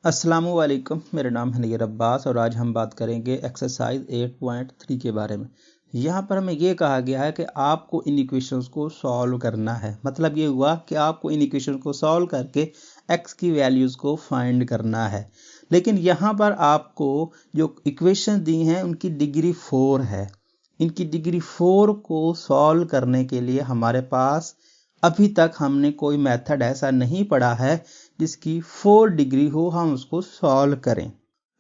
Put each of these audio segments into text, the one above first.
अस्सलामुअलैकुम, मेरा नाम है नैयर अब्बास और आज हम बात करेंगे एक्सरसाइज 8.3 के बारे में। यहाँ पर हमें ये कहा गया है कि आपको इन इक्वेशंस को सॉल्व करना है। मतलब ये हुआ कि आपको इन इक्वेशंस को सॉल्व करके एक्स की वैल्यूज़ को फाइंड करना है। लेकिन यहाँ पर आपको जो इक्वेशन दी हैं उनकी डिग्री 4 है। इनकी डिग्री 4 को सॉल्व करने के लिए हमारे पास अभी तक हमने कोई मेथड ऐसा नहीं पढ़ा है जिसकी 4 डिग्री हो, हम उसको सॉल्व करें।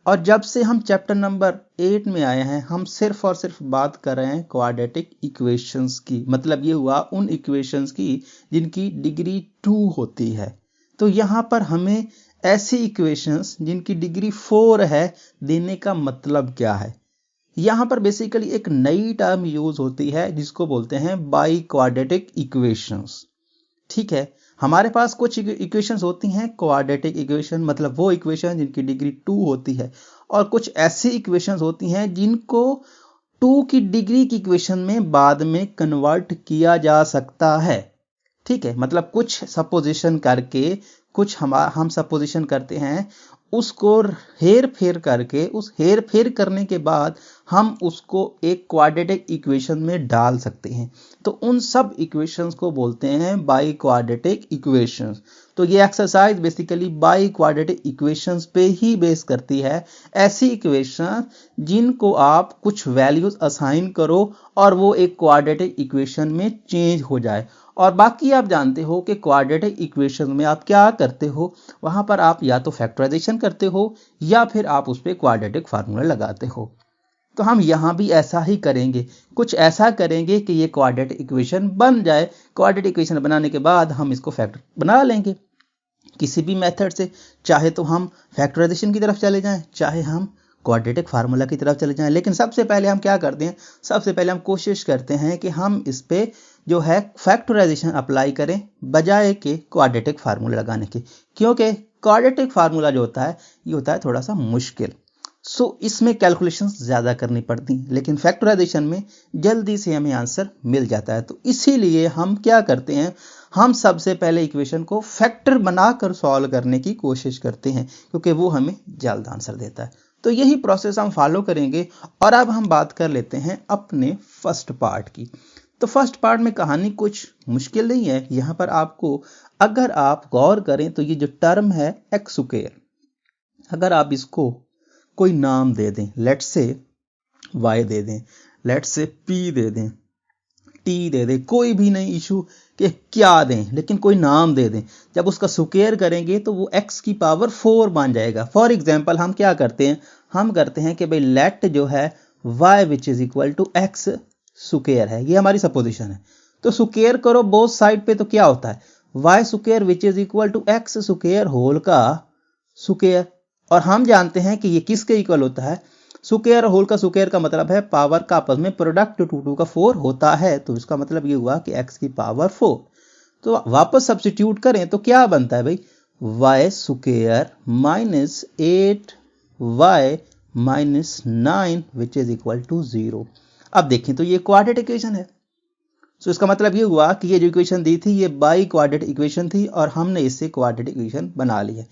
और जब से हम चैप्टर नंबर 8 में आए हैं, हम सिर्फ और सिर्फ बात कर रहे हैं क्वाड्रेटिक इक्वेशंस की। मतलब ये हुआ उन इक्वेशंस की जिनकी डिग्री 2 होती है। तो यहाँ पर हमें ऐसी इक्वेशंस जिनकी डिग्री 4 है देने का मतलब क्या है। यहाँ पर बेसिकली एक नई टर्म यूज होती है जिसको बोलते हैं बाई क्वाड्रेटिक इक्वेशंस। ठीक है, हमारे पास कुछ इक्वेशंस होती हैं क्वाड्रेटिक इक्वेशन, मतलब वो इक्वेशन जिनकी डिग्री 2 होती है, और कुछ ऐसी इक्वेशंस होती हैं जिनको 2 की डिग्री की इक्वेशन में बाद में कन्वर्ट किया जा सकता है। ठीक है, मतलब कुछ सपोजिशन करके, कुछ हम सपोजिशन करते हैं, उसको हेर फेर करके, उस हेर फेर करने के बाद हम उसको एक क्वाड्रेटिक इक्वेशन में डाल सकते हैं। तो उन सब इक्वेशंस को बोलते हैं बाई क्वाड्रेटिक इक्वेशंस। तो ये exercise basically by quadratic equations पे ही बेस करती है। ऐसी इक्वेशन जिनको आप कुछ वैल्यूज असाइन करो और वो एक क्वाड्रेटिक इक्वेशन में चेंज हो जाए। और बाकी आप जानते हो कि क्वाड्रेटिक इक्वेशन में आप क्या करते हो, वहां पर आप या तो फैक्टराइजेशन करते हो या फिर आप उस पर क्वाड्रेटिक फार्मूला लगाते हो। तो हम यहाँ भी ऐसा ही करेंगे, कुछ ऐसा करेंगे कि ये क्वाड्रेटिक इक्वेशन बन जाए। क्वाड्रेटिक इक्वेशन बनाने के बाद हम इसको फैक्टर बना लेंगे किसी भी मेथड से। चाहे तो हम फैक्टराइजेशन की तरफ चले जाएं, चाहे हम क्वाड्रेटिक फार्मूला की तरफ चले जाएं। लेकिन सबसे पहले हम क्या करते हैं, सबसे पहले हम कोशिश करते हैं कि हम इस पे जो है फैक्टराइजेशन अप्लाई करें बजाय के क्वाड्रेटिक फार्मूला लगाने के। क्योंकि क्वाड्रेटिक फार्मूला जो होता है ये होता है थोड़ा सा मुश्किल। इसमें कैलकुलेशंस ज़्यादा करनी पड़ती हैं, लेकिन फैक्टराइजेशन में जल्दी से हमें आंसर मिल जाता है। तो इसीलिए हम क्या करते हैं, हम सबसे पहले इक्वेशन को फैक्टर बनाकर सॉल्व करने की कोशिश करते हैं, क्योंकि वो हमें जल्द आंसर देता है। तो यही प्रोसेस हम फॉलो करेंगे। और अब हम बात कर लेते हैं अपने फर्स्ट पार्ट की। तो फर्स्ट पार्ट में कहानी कुछ मुश्किल नहीं है। यहाँ पर आपको, अगर आप गौर करें तो ये जो टर्म है एक्स स्क्वायर, अगर आप इसको कोई नाम दे दें, लेट से y दे दें, लेट से p दे दें, t दे दें, कोई भी नहीं इशू कि क्या दें, लेकिन कोई नाम दे दें। जब उसका स्क्वायर करेंगे तो वो x की पावर 4 बन जाएगा। फॉर एग्जांपल हम क्या करते हैं, हम करते हैं कि भाई लेट जो है y which is equal to x square है, ये हमारी सपोजिशन है। तो स्क्वायर करो बोथ साइड पे, तो क्या होता है y square which is equal to x square whole का स्क्वायर। और हम जानते हैं कि ये किसके इक्वल होता है, स्क्वायर होल का स्क्वायर का मतलब है पावर का आपस में प्रोडक्ट 2 का 4 होता है। तो इसका मतलब ये हुआ कि x की पावर 4। तो वापस सब्स्टिट्यूट करें तो क्या बनता है भाई, y square minus 8y minus 9 which is equal to 0। अब देखें तो ये क्वाड्रेटिक इक्वेशन है। तो इसका मतलब ये हुआ कि ये जो इक्वेशन दी थी ये बाई क्वाड्रेटिक इक्वेशन थी और हमने इससे क्वाड्रेटिक इक्वेशन बना ली है।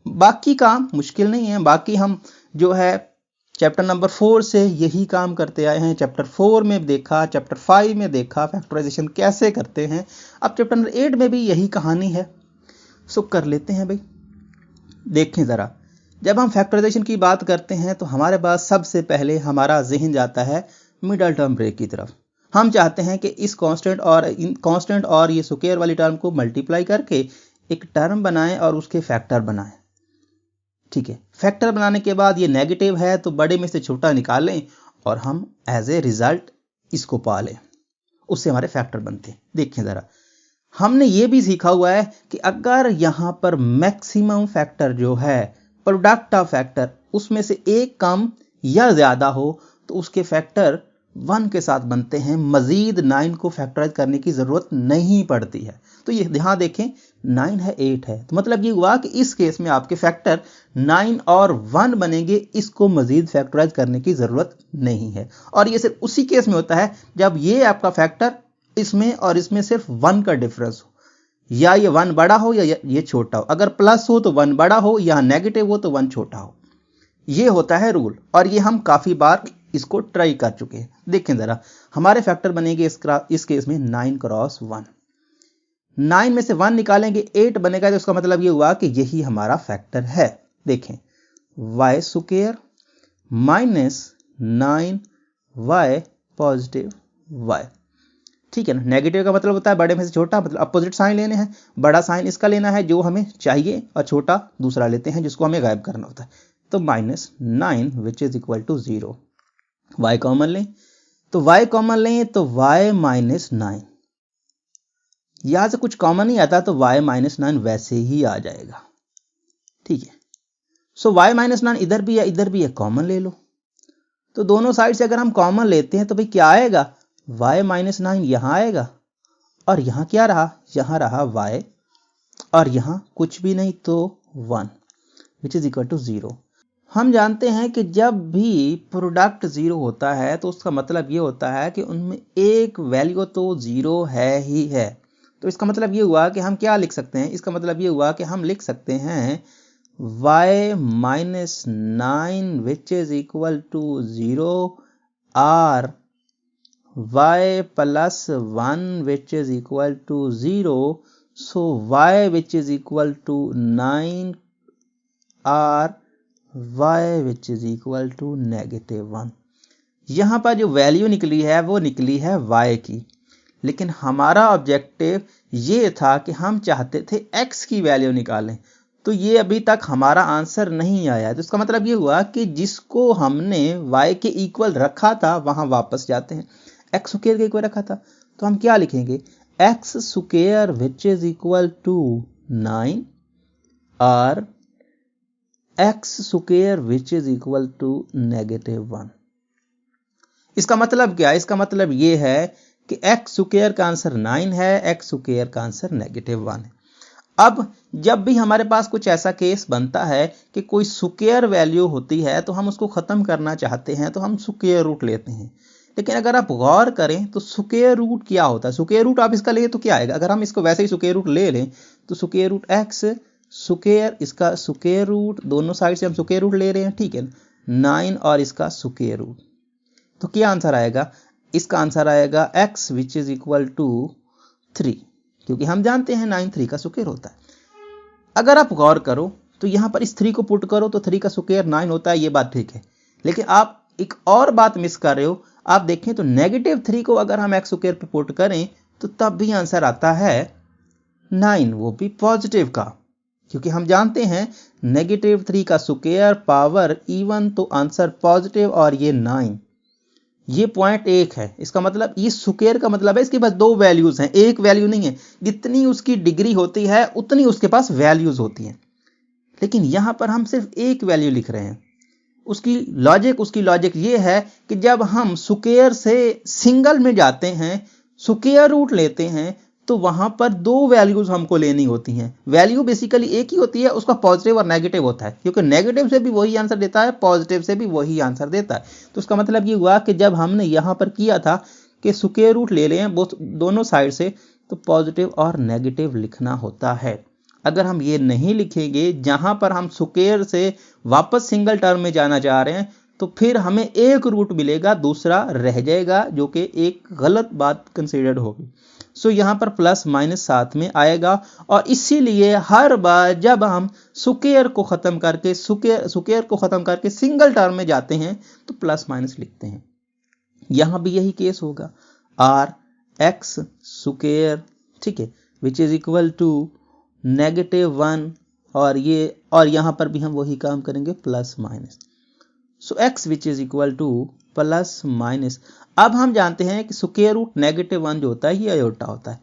बाकी काम मुश्किल नहीं है। बाकी हम जो है चैप्टर नंबर 4 से यही काम करते आए हैं। चैप्टर 4 में देखा, चैप्टर 5 में देखा फैक्टराइजेशन कैसे करते हैं। अब चैप्टर नंबर 8 में भी यही कहानी है। सो कर लेते हैं भाई। देखें ज़रा, जब हम फैक्टराइजेशन की बात करते हैं तो हमारे पास सबसे पहले हमारा जहन जाता है मिडल टर्म ब्रेक की तरफ। हम चाहते हैं कि इस कांस्टेंट और ये स्क्वायर वाली टर्म को मल्टीप्लाई करके एक टर्म बनाएं और उसके फैक्टर बनाएं। ठीक है, फैक्टर बनाने के बाद ये नेगेटिव है तो बड़े में से छोटा निकालें और हम एज ए रिजल्ट इसको पा लें, उससे हमारे फैक्टर बनते हैं। देखें ज़रा, हमने ये भी सीखा हुआ है कि अगर यहाँ पर मैक्सिमम फैक्टर जो है प्रोडक्ट ऑफ फैक्टर उसमें से एक कम या ज़्यादा हो तो उसके फैक्टर 1 के साथ बनते हैं। मजीद 9 को फैक्टराइज करने की ज़रूरत नहीं पड़ती है। तो ये यहाँ देखें 9 है 8 है, तो मतलब ये हुआ कि इस केस में आपके फैक्टर 9 और 1 बनेंगे। इसको मजीद फैक्टराइज करने की ज़रूरत नहीं है। और ये सिर्फ उसी केस में होता है जब ये आपका फैक्टर इसमें और इसमें सिर्फ 1 का डिफरेंस हो। या ये 1 बड़ा हो या ये छोटा हो। अगर प्लस हो तो 1 बड़ा हो, या नेगेटिव हो तो 1 छोटा हो। ये होता है रूल, और ये हम काफी बार इसको ट्राई कर चुके हैं। देखें जरा, हमारे फैक्टर बनेंगे इस केस में 9 क्रॉस 1। 9 में से 1 निकालेंगे 8 बनेगा, तो इसका मतलब ये हुआ कि यही हमारा फैक्टर है। देखें, y square minus 9y positive y। ठीक है ना। नेगेटिव का मतलब होता है बड़े में से छोटा, मतलब अपोजिट साइन लेने हैं। बड़ा साइन इसका लेना है जो हमें चाहिए, और छोटा दूसरा लेते हैं जिसको हमें गायब करना होता है। तो -9 which is equal to 0। y common लें, तो y कॉमन लें तो y माइनस 9, यहां से कुछ कॉमन नहीं आता तो y माइनस 9 वैसे ही आ जाएगा। ठीक है। सो y माइनस 9 इधर भी है इधर भी है, कॉमन ले लो। तो दोनों साइड से अगर हम कॉमन लेते हैं तो भाई क्या आएगा, y माइनस 9 यहां आएगा, और यहां क्या रहा, यहां रहा y, और यहां कुछ भी नहीं तो 1 विच इज इक्वल टू 0। हम जानते हैं कि जब भी प्रोडक्ट 0 होता है तो उसका मतलब ये होता है कि उनमें एक वैल्यू तो 0 है ही है। तो इसका मतलब ये हुआ कि हम क्या लिख सकते हैं, इसका मतलब ये हुआ कि हम लिख सकते हैं y minus 9 which is equal to 0 और y plus 1 which is equal to 0। So y which is equal to 9 और y which is equal to -1। यहां पर जो वैल्यू निकली है वो निकली है y की, लेकिन हमारा ऑब्जेक्टिव ये था कि हम चाहते थे x की वैल्यू निकालें। तो ये अभी तक हमारा आंसर नहीं आया। तो इसका मतलब ये हुआ कि जिसको हमने y के इक्वल रखा था वहां वापस जाते हैं। x स्क्वायर के इक्वल रखा था तो हम क्या लिखेंगे, x square which is equal to 9 और x square which is equal to -1। इसका मतलब क्या है, इसका मतलब ये है कि x स्क्वायर का आंसर 9 है, x स्क्वायर का आंसर -1 है। अब जब भी हमारे पास कुछ ऐसा केस बनता है कि कोई स्क्वायर वैल्यू होती है तो हम उसको खत्म करना चाहते हैं तो हम स्क्वायर रूट लेते हैं। लेकिन अगर आप गौर करें तो स्क्वायर रूट क्या होता है, स्क्वायर रूट आप इसका ले तो क्या आएगा, अगर हम इसको वैसे ही स्क्वायर रूट ले लें तो स्क्वायर रूट x स्क्वायर, इसका स्क्वायर रूट, दोनों साइड से हम स्क्वायर रूट ले रहे हैं। ठीक है, 9 और इसका स्क्वायर रूट, तो क्या आंसर आएगा, इसका आंसर आएगा x which is equal to 3, क्योंकि हम जानते हैं 9 3 का स्क्वायर होता है। अगर आप गौर करो तो यहां पर इस 3 को पुट करो तो 3 का स्क्वायर 9 होता है, ये बात ठीक है। लेकिन आप एक और बात मिस कर रहे हो, आप देखें तो -3 को अगर हम x स्क्वायर पे पुट करें तो तब भी आंसर आता है 9, वो भी पॉजिटिव का, क्योंकि हम जानते हैं -3 का स्क्वायर पावर इवन तो आंसर पॉजिटिव, और ये 9, ये पॉइंट 1 है। इसका मतलब ये स्क्वायर का मतलब है इसके पास 2 वैल्यूज हैं, एक वैल्यू नहीं है। जितनी उसकी डिग्री होती है उतनी उसके पास वैल्यूज होती हैं, लेकिन यहां पर हम सिर्फ एक वैल्यू लिख रहे हैं। उसकी लॉजिक ये है कि जब हम स्क्वायर से सिंगल में जाते हैं, स्क्वायर रूट लेते हैं, तो वहां पर 2 वैल्यूज हमको लेनी होती हैं। वैल्यू बेसिकली एक ही होती है, उसका पॉजिटिव और नेगेटिव होता है, क्योंकि नेगेटिव से भी वही आंसर देता है, पॉजिटिव से भी वही आंसर देता है। तो उसका मतलब ये हुआ कि जब हमने यहां पर किया था कि स्क्वायर रूट ले लें दोनों साइड से, तो पॉजिटिव और नेगेटिव लिखना होता है। अगर हम ये नहीं लिखेंगे, जहां पर हम स्क्वायर से वापस सिंगल टर्म में जाना चाह रहे हैं, तो फिर हमें एक रूट मिलेगा, दूसरा रह जाएगा, जो कि एक गलत बात कंसीडर्ड होगी। सो यहां पर प्लस माइनस साथ में आएगा, और इसीलिए हर बार जब हम स्क्वायर को खत्म करके सिंगल टर्म में जाते हैं तो प्लस माइनस लिखते हैं। यहां भी यही केस होगा, आर एक्स स्क्वायर, ठीक है, विच इज इक्वल टू -1, और यहां पर भी हम वही काम करेंगे, plus minus. So x which is equal to plus minus. अब हम जानते हैं कि स्क्वायर रूट -1 जो होता है ये अयोटा होता है।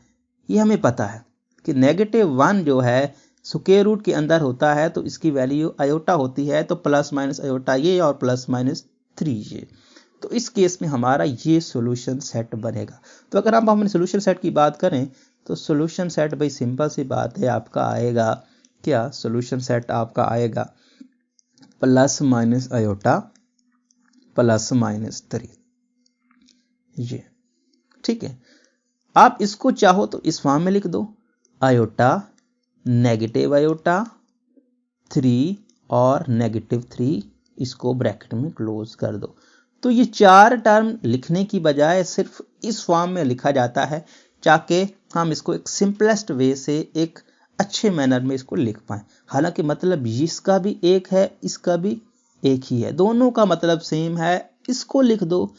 ये हमें पता है कि -1 जो है स्क्वायर रूट के अंदर होता है तो इसकी वैल्यू अयोटा होती है, तो प्लस माइनस अयोटा ये और प्लस माइनस 3 ये। तो इस केस में हमारा ये सॉल्यूशन सेट बनेगा। तो अगर हम अपने सॉल्यूशन सेट की बात करें तो सॉल्यूशन सेट भाई सिंपल सी बात है, आपका आएगा क्या, सॉल्यूशन सेट आपका आएगा plus minus iota plus minus 3, ये ठीक है। आप इसको चाहो तो इस फॉर्म में लिख दो, आयोटा, नेगेटिव आयोटा, 3 और -3, इसको ब्रैकेट में क्लोज कर दो। तो ये 4 टर्म लिखने की बजाय सिर्फ इस फॉर्म में लिखा जाता है ताकि हम इसको एक सिंपलेस्ट वे से एक अच्छे मैनर में इसको लिख पाएं। हालांकि मतलब इसका भी एक है, इसका भी एक ही है, दोनों का मतलब सेम है। इसको लिख दो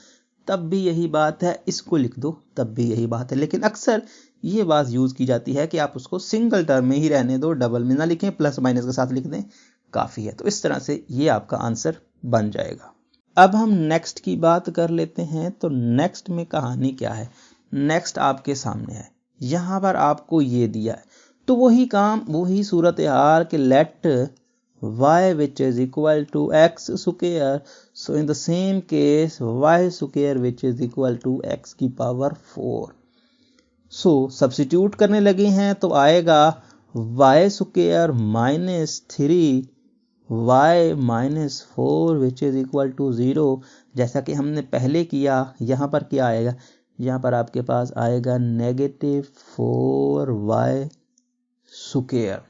तब भी यही बात है, इसको लिख दो तब भी यही बात है, लेकिन अक्सर ये बात यूज की जाती है कि आप उसको सिंगल टर्म में ही रहने दो, डबल में ना लिखें, प्लस माइनस के साथ लिख दें, काफी है। तो इस तरह से ये आपका आंसर बन जाएगा। अब हम नेक्स्ट की बात कर लेते हैं। तो नेक्स्ट में कहानी क्या है? नेक्स्ट आपके सामने है, यहां पर आपको ये दिया है, तो वही काम, वही सूरत हाल कि late y which is equal to x square, so in the same case y square which is equal to x की पावर 4। सो सब्स्टिट्यूट करने लगे हैं तो आएगा y square minus 3y minus 4 which is equal to 0। जैसा कि हमने पहले किया, यहाँ पर क्या आएगा? यहाँ पर आपके पास आएगा -4y स्क्वायर।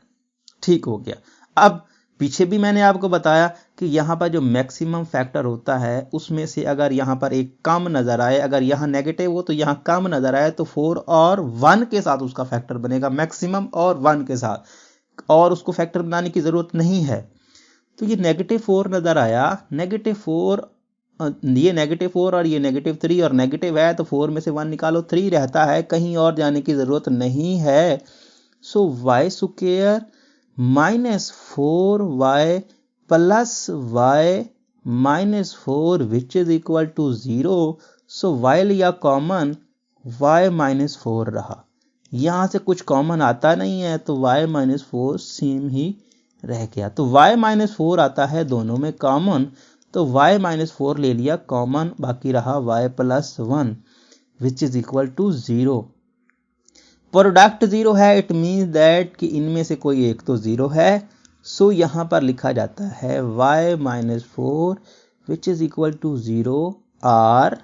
ठीक हो गया। अब पीछे भी मैंने आपको बताया कि यहाँ पर जो मैक्सिमम फैक्टर होता है उसमें से अगर यहाँ पर एक कम नजर आए, अगर यहाँ नेगेटिव हो तो यहाँ कम नजर आए, तो 4 और 1 के साथ उसका फैक्टर बनेगा, मैक्सिमम और 1 के साथ, और उसको फैक्टर बनाने की जरूरत नहीं है। तो ये -4 नजर आया, -4, ये -4 और ये -3 और नेगेटिव है, तो 4 में से 1 निकालो, 3 रहता है, कहीं और जाने की जरूरत नहीं है। So y square -4y plus y -4 which is equal to 0। So y लिया कॉमन, y -4 रहा, यहां से कुछ कॉमन आता नहीं है तो y -4 सेम ही रह गया। तो y -4 आता है दोनों में कॉमन, तो y -4 ले लिया कॉमन, बाकी रहा y + 1 which is equal to 0। Product 0 है, इट मीन्स दैट कि इनमें से कोई एक तो 0 है। सो यहां पर लिखा जाता है y -4 which is equal to 0 और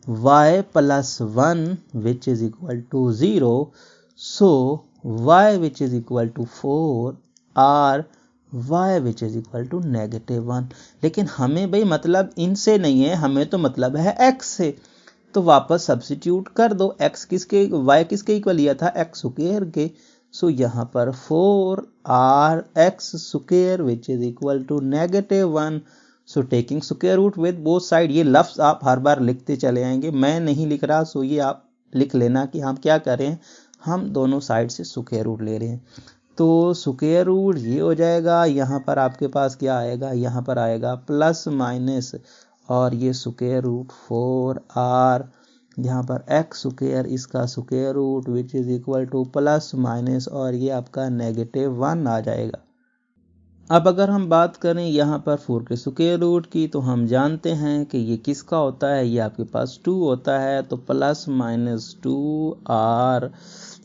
y + 1 which is equal to 0। So y which is equal to 4 और y which is equal to -1। लेकिन हमें भाई मतलब इनसे नहीं है, हमें तो मतलब है x से, तो वापस सब्स्टिट्यूट कर दो। x किसके, y किसके इक्वल लिया था? x स्क्वायर के। सो यहाँ पर 4 और x square which is equal to -1। So taking square root with both side, ये लफ्ज आप हर बार लिखते चले आएंगे, मैं नहीं लिख रहा, सो ये आप लिख लेना कि हम क्या कर रहे हैं, हम दोनों साइड से स्क्वायर रूट ले रहे हैं। तो स्क्वायर रूट ये हो जाएगा, यहाँ पर आपके पास क्या आएगा? यहाँ पर आएगा प्लस माइनस और ये स्क्वायर रूट 4 और यहाँ पर x स्क्वायर, इसका square root which is equal to plus minus और ये आपका -1 आ जाएगा। अब अगर हम बात करें यहाँ पर 4 के स्क्वायर रूट की, तो हम जानते हैं कि ये किसका होता है, ये आपके पास 2 होता है, तो +-2 और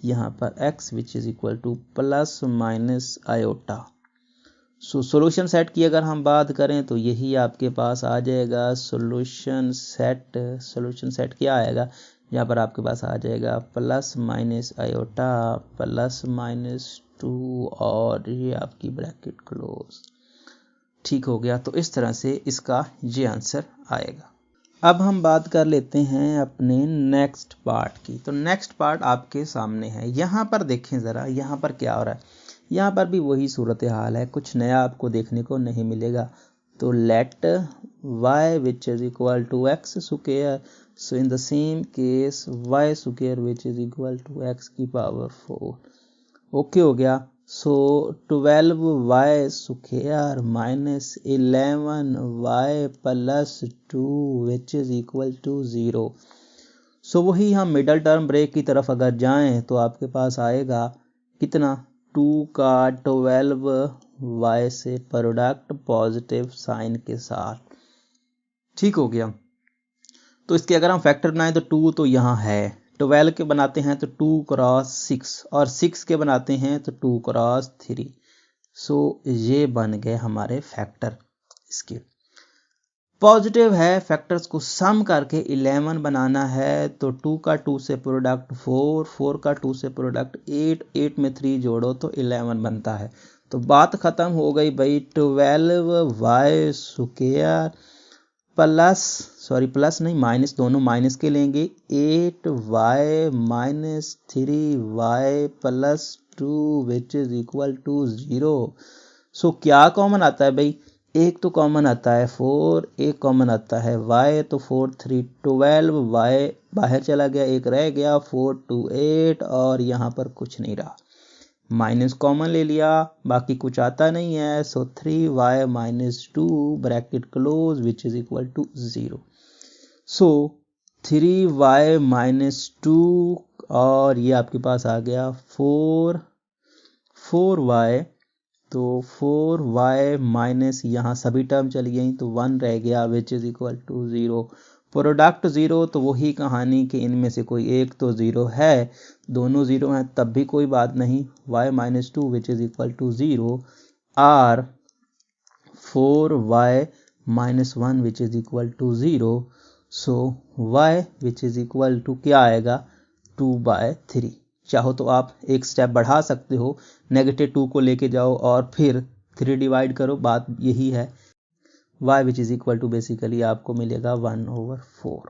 यहाँ पर x which is equal to plus minus iota. So solution set की अगर हम बात करें तो यही आपके पास आ जाएगा सॉल्यूशन सेट। सॉल्यूशन सेट क्या आएगा? यहाँ पर आपके पास आ जाएगा प्लस माइनस आयोटा +-2 और ये आपकी ब्रैकेट क्लोज। ठीक हो गया। तो इस तरह से इसका ये आंसर आएगा। अब हम बात कर लेते हैं अपने नेक्स्ट पार्ट की। तो नेक्स्ट पार्ट आपके सामने है, यहाँ पर देखें ज़रा, यहाँ पर क्या हो रहा है। यहाँ पर भी वही सूरत हाल है, कुछ नया आपको देखने को नहीं मिलेगा। तो let y which is equal to x square, so in the same case y square which is equal to x की पावर 4। ओके हो गया। So 12y square minus 11y plus 2 which is equal to 0। So वही हम middle term break की तरफ अगर जाएं तो आपके पास आएगा कितना? 2 का 12y से प्रोडक्ट पॉजिटिव साइन के साथ। ठीक हो गया। तो इसके अगर हम फैक्टर बनाएं तो 2 तो यहाँ है, 12 के बनाते हैं तो 2 क्रॉस 6 और 6 के बनाते हैं तो 2 क्रॉस 3। सो ये बन गए हमारे फैक्टर इसके। पॉजिटिव है, फैक्टर्स को सम करके 11 बनाना है, तो 2 का 2 से प्रोडक्ट 4, 4 का 2 से प्रोडक्ट 8, 8 में 3 जोड़ो तो 11 बनता है। तो बात खत्म हो गई भाई। 12y स्क्वायर प्लस नहीं माइनस, दोनों माइनस के लेंगे, 8y minus 3y plus 2 which is equal to 0। So क्या कॉमन आता है भाई? एक तो कॉमन आता है 4, एक कॉमन आता है y, तो 4 3 12y बाहर चला गया, एक रह गया, 4 2 8, और यहाँ पर कुछ नहीं रहा, माइनस कॉमन ले लिया, बाकी कुछ आता नहीं है। So 3y minus 2 bracket close which is equal to 0। So 3y minus 2, और ये आपके पास आ गया 4y, तो 4y माइनस यहाँ सभी टर्म चली गई तो 1 रह गया which is equal to 0। Product 0, तो वही कहानी कि इनमें से कोई एक तो 0 है, दोनों 0 हैं तब भी कोई बात नहीं, y minus 2 which is equal to 0 or 4y minus 1 which is equal to 0। So y which is equal to क्या आएगा? 2/3। चाहो तो आप एक स्टेप बढ़ा सकते हो, -2 को लेके जाओ और फिर 3 डिवाइड करो, बात यही है। y which is equal to basically आपको मिलेगा 1/4।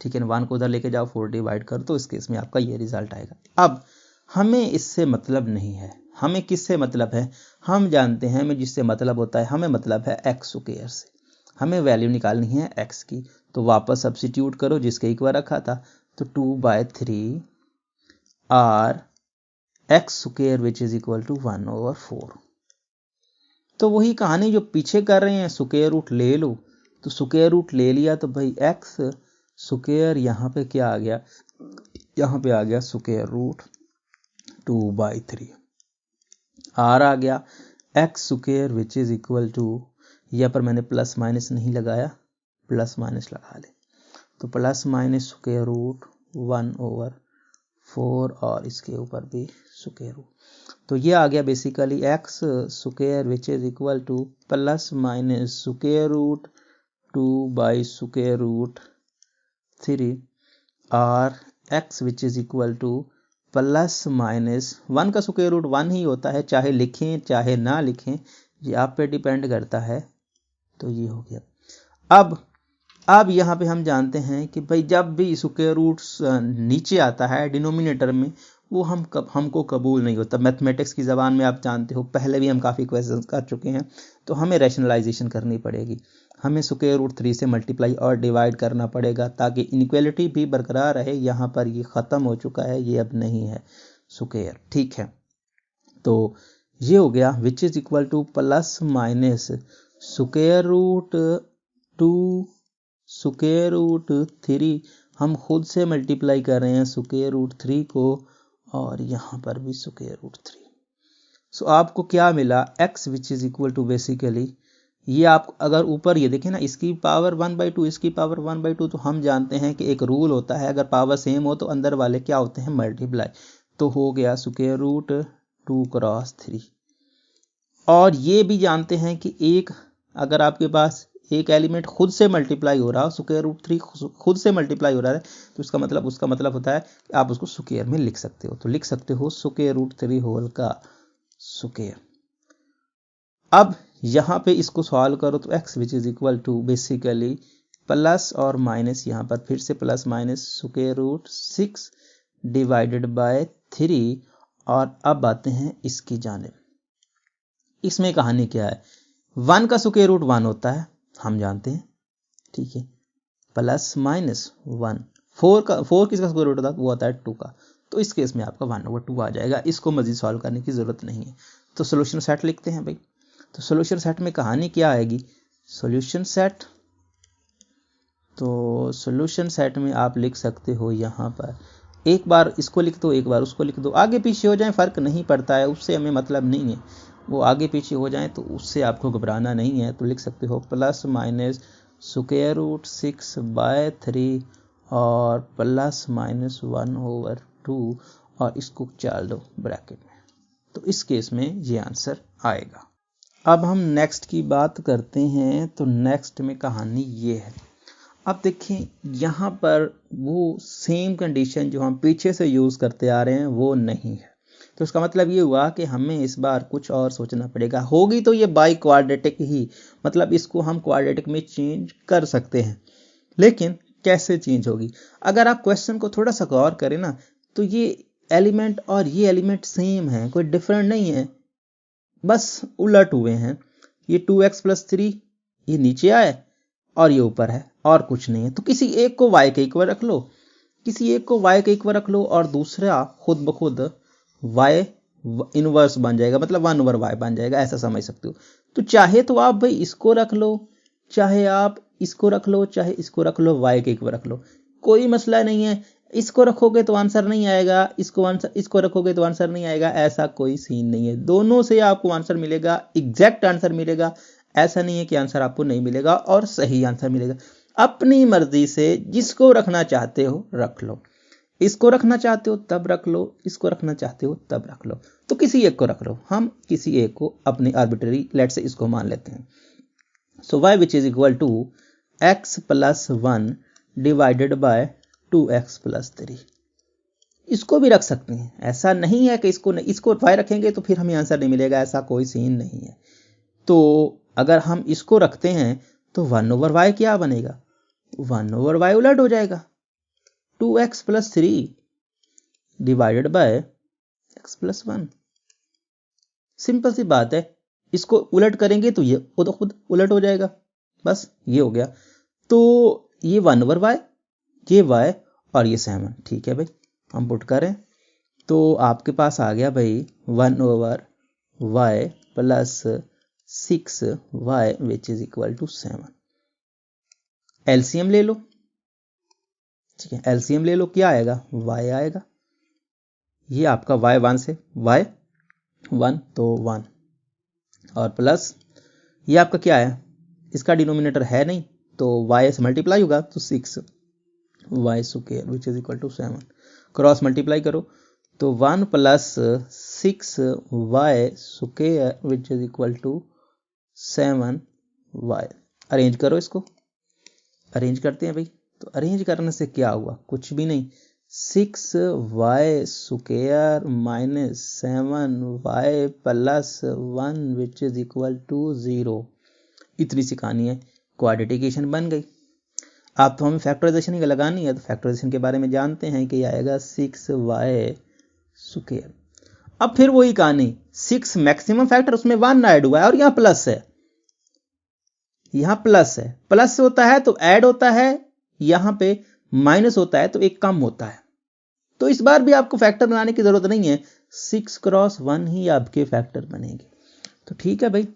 ठीक है ना, 1 को उधर लेके जाओ, 4 डिवाइड करो, तो इस केस में आपका ये रिजल्ट आएगा। अब हमें इससे मतलब नहीं है, हमें किससे मतलब है? हम जानते हैं हमें जिससे मतलब होता है, हमें मतलब है एक्स स्क्वायर से। हमें वैल्यू निकालनी है एक्स की, तो वापस सब्स्टिट्यूट करो जिसके एक बार रखा था, तो 2/3 or x square which is equal to 1/4। तो वही कहानी जो पीछे कर रहे हैं, स्क्वायर रूट ले लो, तो स्क्वायर रूट ले लिया तो भाई एक्स स्क्वायर यहाँ पे क्या आ गया? यहाँ पे आ गया स्क्वायर रूट 2/3, आर आ गया x square which is equal to, यहाँ पर मैंने प्लस माइनस नहीं लगाया, प्लस माइनस लगा ले, तो प्लस माइनस स्क्वायर रूट 1/4, और इसके ऊपर भी स्क्वायर रूट, तो ये आ गया basically x square which is equal to plus minus square root 2/3 और x which is equal to plus minus 1 का स्क्वायर रूट 1 ही होता है, चाहे लिखें चाहे ना लिखें, ये आप पे डिपेंड करता है। तो ये हो गया। अब यहाँ पे हम जानते हैं कि भाई जब भी स्क्वायर रूट नीचे आता है डिनोमिनेटर में, वो हमको कबूल नहीं होता। मैथमेटिक्स की ज़बान में आप जानते हो, पहले भी हम काफ़ी क्वेश्चन कर चुके हैं, तो हमें रैशनलाइजेशन करनी पड़ेगी, हमें स्क्वायर रूट 3 से मल्टीप्लाई और डिवाइड करना पड़ेगा ताकि इनइक्वालिटी भी बरकरार रहे। यहाँ पर ये ख़त्म हो चुका है, ये अब नहीं है स्क्वायर। ठीक है, तो ये हो गया which is equal to plus minus square root 2/3, हम खुद से मल्टीप्लाई कर रहे हैं स्क्वायर रूट 3 को, और यहाँ पर भी स्क्वायर रूट 3। सो आपको क्या मिला? x which is equal to basically, ये आप अगर ऊपर ये देखें ना, इसकी पावर 1/2, इसकी पावर 1/2, तो हम जानते हैं कि एक रूल होता है, अगर पावर सेम हो तो अंदर वाले क्या होते हैं? मल्टीप्लाई। तो हो गया स्क्वायर रूट 2×3। और ये भी जानते हैं कि एक अगर आपके पास एक एलिमेंट खुद से मल्टीप्लाई हो रहा हो, स्क्वायर रूट 3 खुद से मल्टीप्लाई हो रहा है, तो उसका मतलब होता है कि आप उसको स्क्वायर में लिख सकते हो, तो लिख सकते हो स्क्वायर रूट 3 होल का स्क्वायर। अब यहाँ पे इसको सॉल्व करो तो x which is equal to basically plus और माइनस, यहाँ पर फिर से plus minus square root 6 divided by 3, और अब आते हैं इसकी जानिब। इसमें कहानी क्या है? 1 का स्क्वायर रूट 1 होता है, हम जानते हैं, ठीक है, प्लस माइनस 1, 4 किसका स्क्वायर रूट होता है? वो होता है 2 का, तो इस केस में आपका 1/2 आ जाएगा। इसको मजीद सॉल्व करने की जरूरत नहीं है। तो सोल्यूशन सेट लिखते हैं भाई। तो सोल्यूशन सेट में कहानी क्या आएगी? सोल्यूशन सेट, तो सोल्यूशन सेट में आप लिख सकते हो यहाँ पर, एक बार इसको लिख दो एक बार उसको लिख दो, आगे पीछे हो जाए फ़र्क नहीं पड़ता है, उससे हमें मतलब नहीं है, वो आगे पीछे हो जाए तो उससे आपको घबराना नहीं है। तो लिख सकते हो प्लस माइनस स्क्वायर रूट 6/3 और प्लस माइनस 1/2, और इसको डाल दो ब्रैकेट में, तो इस केस में ये आंसर आएगा। अब हम नेक्स्ट की बात करते हैं। तो नेक्स्ट में कहानी ये है। अब देखिए यहाँ पर वो सेम कंडीशन जो हम पीछे से यूज़ करते आ रहे हैं वो नहीं है। तो इसका मतलब ये हुआ कि हमें इस बार कुछ और सोचना पड़ेगा। होगी तो ये बाई क्वाड्रेटिक ही, मतलब इसको हम क्वाड्रेटिक में चेंज कर सकते हैं, लेकिन कैसे चेंज होगी? अगर आप क्वेश्चन को थोड़ा सा गौर करें ना, तो ये एलिमेंट और ये एलिमेंट सेम है, कोई डिफरेंट नहीं है, बस उलट हुए हैं। ये 2x+3 ये नीचे आए और ये ऊपर है, और कुछ नहीं है। तो किसी एक को y के इक्वल रख लो, किसी एक को y के इक्वल रख लो, और दूसरा खुद ब खुद y इनवर्स बन जाएगा, मतलब 1/y बन जाएगा, ऐसा समझ सकते हो। तो चाहे तो आप भाई इसको रख लो, चाहे आप इसको रख लो, चाहे इसको रख लो, y के इक्वल रख लो, कोई मसला नहीं है। इसको रखोगे तो आंसर नहीं आएगा, इसको रखोगे तो आंसर नहीं आएगा, ऐसा कोई सीन नहीं है। दोनों से आपको आंसर मिलेगा, एग्जैक्ट आंसर मिलेगा। ऐसा नहीं है कि आंसर आपको नहीं मिलेगा और सही आंसर मिलेगा। अपनी मर्जी से जिसको रखना चाहते हो रख लो, इसको रखना चाहते हो तब रख लो, इसको रखना चाहते हो तब रख लो। तो किसी एक को रख लो, हम किसी एक को अपने आर्बिट्ररी, लेट से इसको मान लेते हैं। So y which is equal to x+1 divided by 2x+3। इसको भी रख सकते हैं, ऐसा नहीं है कि इसको y रखेंगे तो फिर हमें आंसर नहीं मिलेगा, ऐसा कोई सीन नहीं है। तो अगर हम इसको रखते हैं तो 1/y क्या बनेगा? 1/y उलट हो जाएगा, 2x+3 divided by x+1। Simple सी बात है, इसको उलट करेंगे तो ये खुद उलट हो जाएगा, बस ये हो गया। तो ये 1/y, ये y और ये 7, ठीक है भाई। हम पुट करें तो आपके पास आ गया भाई 1/y plus 6y which is equal to 7। LCM ले लो, ठीक है, एलसीएम ले लो, क्या आएगा? y आएगा। ये आपका y 1 से y 1 तो 1, और प्लस ये आपका क्या है? इसका डिनोमिनेटर है नहीं, तो y से मल्टीप्लाई होगा तो 6y square which is equal to 7। Cross multiply करो तो 1 plus 6y square which is equal to 7y। Arrange करो, इसको अरेंज करते हैं भाई। तो अरेंज करने से क्या हुआ? कुछ भी नहीं, 6y square minus 7y plus 1 which is equal to 0। इतनी सी कहानी है, क्वाड्रेटिकेशन बन गई। आप तो हमें फैक्टराइजेशन ही लगानी है, तो फैक्टराइजेशन के बारे में जानते हैं कि आएगा 6y स्क्वायर। अब फिर वही कहानी, 6 मैक्सिमम फैक्टर, उसमें 1 ऐड हुआ है और यहाँ प्लस है, यहाँ प्लस है, प्लस होता है तो ऐड होता है, यहाँ पे माइनस होता है तो एक कम होता है। तो इस बार भी आपको फैक्टर बनाने की जरूरत नहीं है, 6 क्रॉस 1 ही आपके फैक्टर बनेंगे। तो ठीक है भाई,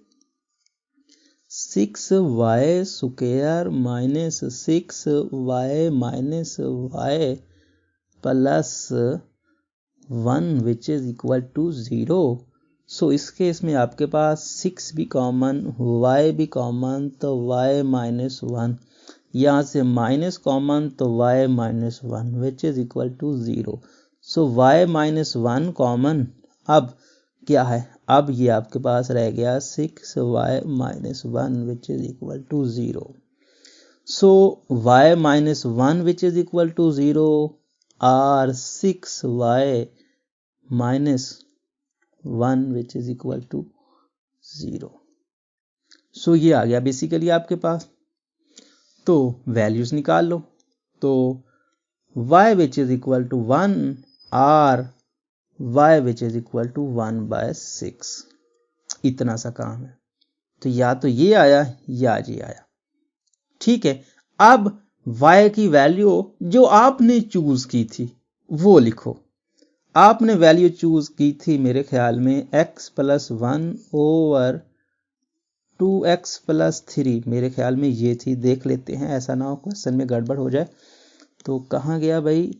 6y square minus 6y minus y plus 1 which is equal to 0। So इस केस में आपके पास 6 भी कॉमन, y भी कॉमन, तो y माइनस 1, यहाँ से माइनस कॉमन तो y minus 1 which is equal to 0। So y minus 1 common, अब क्या है? अब ये आपके पास रह गया 6y minus 1 which is equal to 0। So y minus 1 which is equal to 0 और 6y minus 1 which is equal to 0। So ये आ गया बेसिकली आपके पास। तो वैल्यूज निकाल लो, तो y which is equal to 1 और y which is equal to 1/6। इतना सा काम है। तो या तो ये आया या ये आया, ठीक है। अब y की वैल्यू जो आपने चूज की थी वो लिखो। आपने वैल्यू चूज की थी मेरे ख्याल में x+1 ओवर 2x+3, मेरे ख्याल में ये थी। देख लेते हैं, ऐसा ना हो क्वेश्चन में गड़बड़ हो जाए। तो कहाँ गया भाई?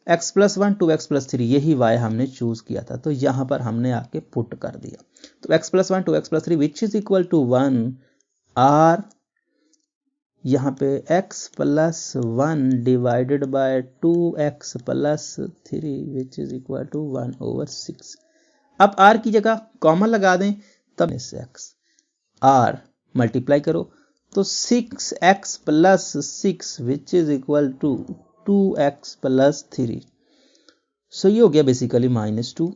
x+1 2x+3, यही y हमने चूज किया था, तो यहां पर हमने आके पुट कर दिया। तो x+1 2x+3 which is equal to 1 और यहाँ पे x+1 divided by 2x+3 which is equal to 1/6। अब r की जगह कॉमन लगा दें तब x r मल्टीप्लाई करो तो 6x plus 6 which is equal to 2x plus 3। So ये हो गया basically -2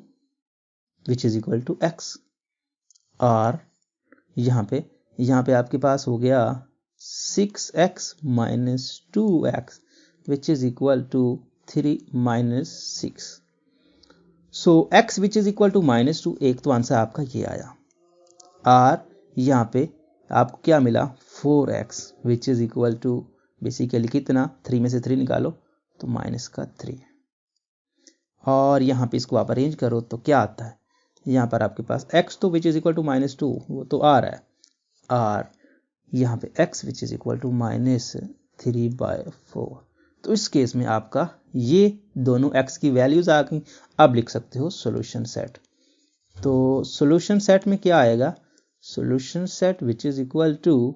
which is equal to x। और यहाँ पे आपके पास हो गया 6x minus 2x which is equal to 3 minus 6। So x which is equal to -2, एक तो आंसर आपका ये आया। और यहाँ पे आपको क्या मिला 4x which is equal to basically कितना, 3 में से 3 निकालो तो -3। और यहाँ पे इसको आप अरेंज करो तो क्या आता है, यहाँ पर आपके पास x तो विच इज इक्वल टू -2 वो तो आ रहा है, और यहाँ पे x which is equal to -3/4। तो इस केस में आपका ये दोनों x की वैल्यूज आ गई। अब लिख सकते हो सॉल्यूशन सेट। तो सॉल्यूशन सेट में क्या आएगा, solution set which is equal to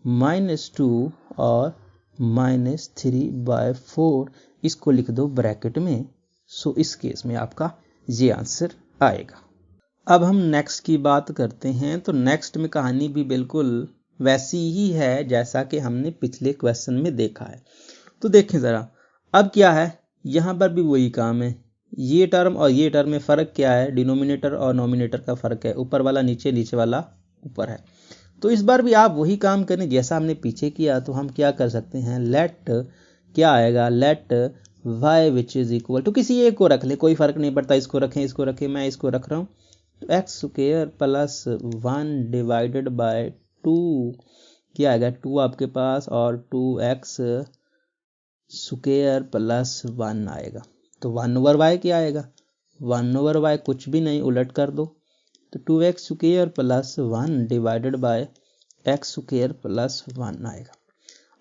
-2 और -3/4, इसको लिख दो ब्रैकेट में। सो इस केस में आपका ये आंसर आएगा। अब हम नेक्स्ट की बात करते हैं। तो नेक्स्ट में कहानी भी बिल्कुल वैसी ही है जैसा कि हमने पिछले क्वेश्चन में देखा है। तो देखें ज़रा, अब क्या है, यहाँ पर भी वही काम है। ये टर्म और ये टर्म में फ़र्क क्या है, डिनोमिनेटर और नोमिनेटर का फ़र्क है, ऊपर वाला नीचे, नीचे वाला ऊपर है। तो इस बार भी आप वही काम करें जैसा हमने पीछे किया। तो हम क्या कर सकते हैं, लेट क्या आएगा, let y which is equal to, किसी एक को रख ले, कोई फ़र्क नहीं पड़ता, इसको रखें इसको रखें, मैं इसको रख रहा हूँ। तो x square plus 1 divided bye 2 क्या आएगा, 2 आपके पास, और 2x स्क्वायर प्लस 1 आएगा। तो 1/y क्या आएगा, 1/y कुछ भी नहीं, उलट कर दो तो 2x square plus 1 divided bye x square plus 1 आएगा।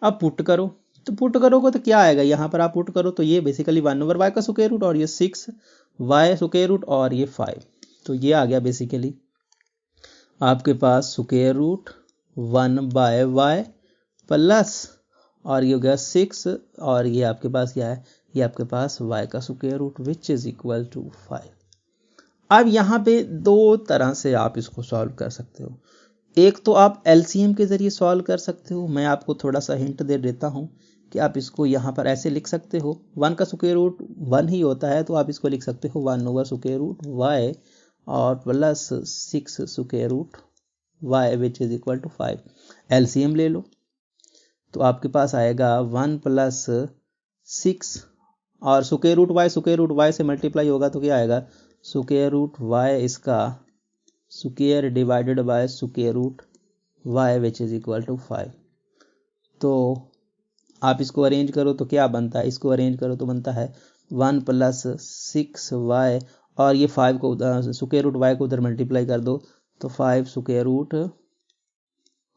अब पुट करो, तो पुट करोगे तो क्या आएगा, यहाँ पर आप पुट करो तो ये बेसिकली 1/y का स्क्वायर रूट, और ये 6y स्क्वायर रूट, और ये 5। तो ये आ गया बेसिकली आपके पास स्क्वायर रूट 1/y प्लस, और ये हो गया 6, और ये आपके पास क्या है, ये आपके पास y का square root which is equal to 5। अब यहाँ पे दो तरह से आप इसको सॉल्व कर सकते हो। एक तो आप एलसीएम के जरिए सॉल्व कर सकते हो। मैं आपको थोड़ा सा हिंट दे देता हूँ कि आप इसको यहाँ पर ऐसे लिख सकते हो, 1 का स्क्वायर रूट 1 ही होता है, तो आप इसको लिख सकते हो 1/√y और plus 6 square root y which is equal to 5। LCM ले लो तो आपके पास आएगा 1 प्लस 6 और स्क्वायर रूट y से मल्टीप्लाई होगा तो क्या आएगा, स्क्वायर रूट y इसका square divided by square root y which is equal to 5। तो आप इसको अरेंज करो तो क्या बनता है, इसको अरेंज करो तो बनता है 1 प्लस 6y, और ये 5 को स्क्वायर रूट y को उधर मल्टीप्लाई कर दो तो 5 स्क्वायर रूट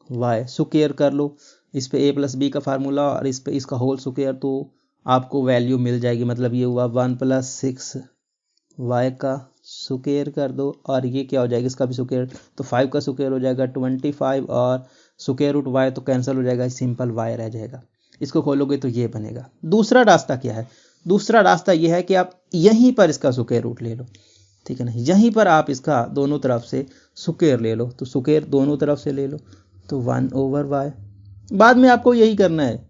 y स्क्वायर कर लो, इस पे a प्लस बी का फार्मूला और इस पे इसका होल स्क्वायर, तो आपको वैल्यू मिल जाएगी। मतलब ये हुआ 1 प्लस 6y का स्क्वायर कर दो, और ये क्या हो जाएगा, इसका भी स्क्वायर, तो 5 का स्क्वायर हो जाएगा 25, और स्क्वायर रूट y तो कैंसिल हो जाएगा, सिंपल y रह जाएगा। इसको खोलोगे तो ये बनेगा। दूसरा रास्ता क्या है, दूसरा रास्ता ये है कि आप यहीं पर इसका स्क्वायर रूट ले लो, ठीक है ना, यहीं पर आप इसका दोनों तरफ से स्क्वायर ले लो, तो स्क्वायर दोनों तरफ से ले लो तो 1/y। बाद में आपको यही करना है,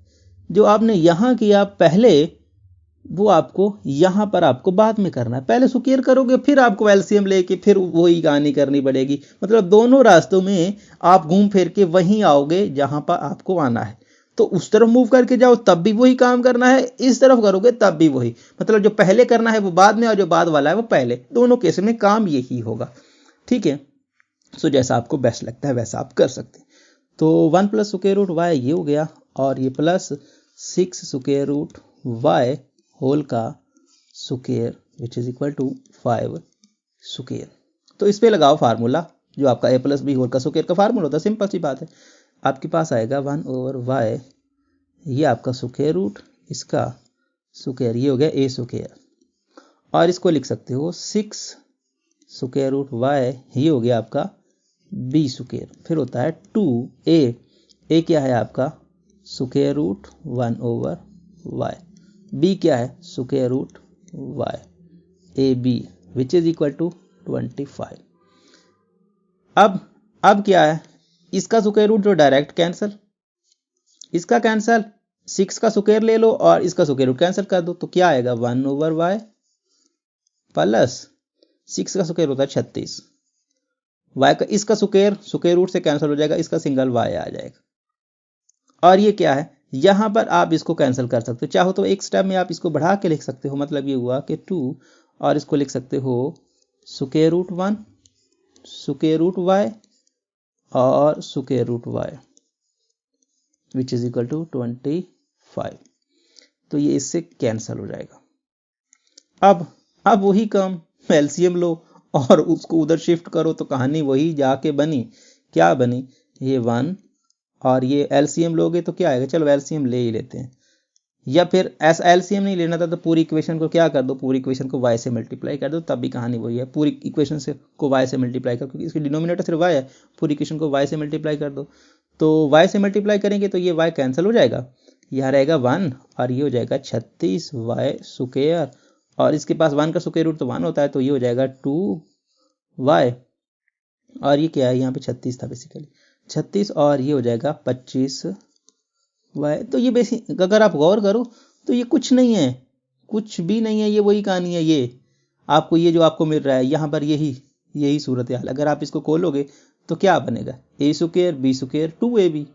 जो आपने यहाँ किया पहले वो आपको यहाँ पर आपको बाद में करना है। पहले स्क्वायर करोगे फिर आपको एलसीएम लेके फिर वही कहानी करनी पड़ेगी। मतलब दोनों रास्तों में आप घूम फिर के वहीं आओगे जहां पर आपको आना है। तो उस तरफ मूव करके जाओ तब भी वही काम करना है, इस तरफ करोगे तब भी वही। मतलब जो पहले करना है वो बाद में, और जो बाद वाला है वो पहले। दोनों केस में काम यही होगा, ठीक है। सो जैसा आपको बेस्ट लगता है वैसा आप कर सकते हैं। तो 1 प्लस स्क्वायर रूट y ये हो गया, और ये plus 6 square root y whole का square which is equal to 5 square. तो इस पे लगाओ फार्मूला जो आपका a प्लस बी होल का स्क्वायर का फार्मूला होता है। सिंपल सी बात है। आपके पास आएगा 1/y, ये आपका स्क्वायर रूट, इसका स्क्वायर, ये हो गया a स्क्वायर, और इसको लिख सकते हो 6 स्क्वायर रूट y, ये हो गया आपका b स्क्वायर, फिर होता है 2a क्या है आपका स्क्वायर रूट 1/y, b क्या है square root y, ab which is equal to 25। अब अब क्या है, इसका स्क्वायर रूट जो डायरेक्ट कैंसिल, इसका कैंसिल, 6 का स्क्वायर ले लो और इसका स्क्वायर रूट कैंसिल कर दो, तो क्या आएगा 1/y प्लस 6 का स्क्वायर होता है 36, y का इसका स्क्वायर रूट से कैंसिल हो जाएगा, इसका सिंगल y आ जाएगा। और ये क्या है, यहां पर आप इसको कैंसिल कर सकते हो, चाहो तो एक स्टेप में आप इसको बढ़ा के लिख सकते हो, मतलब ये हुआ कि 2 और इसको लिख सकते हो square root 1 square root y और square root y which is equal to 25। तो ये इससे कैंसिल हो जाएगा। अब वही काम, एलसीएम लो और उसको उधर शिफ्ट करो, तो कहानी वही जाके बनी, क्या बनी, ये 1 और ये एलसीएम लोगे तो क्या आएगा, चलो एलसीएम ले ही लेते हैं, या फिर ऐसा एलसीएम नहीं लेना था तो पूरी इक्वेशन को क्या कर दो, पूरी इक्वेशन को y से मल्टीप्लाई कर दो, तब भी कहानी वही है, पूरी इक्वेशन से को y से मल्टीप्लाई कर, क्योंकि इसकी डिनोमिनेटर सिर्फ y है, पूरी इक्वेशन को y से मल्टीप्लाई कर दो, तो y से मल्टीप्लाई करेंगे तो ये y कैंसिल हो जाएगा, यह रहेगा 1 और ये हो जाएगा 36y स्क्वायर, और इसके पास 1 का स्क्वायर रूट तो 1 होता है, तो ये हो जाएगा 2y, और ये क्या है, यहाँ पे 36 था बेसिकली 36, और ये हो जाएगा 25y। तो ये बेसिक अगर आप गौर करो तो ये कुछ नहीं है, कुछ भी नहीं है, ये वही कहानी है, ये आपको ये जो आपको मिल रहा है यहाँ पर यही सूरत हाल। अगर आप इसको खोलोगे तो क्या बनेगा, a square b square 2ab,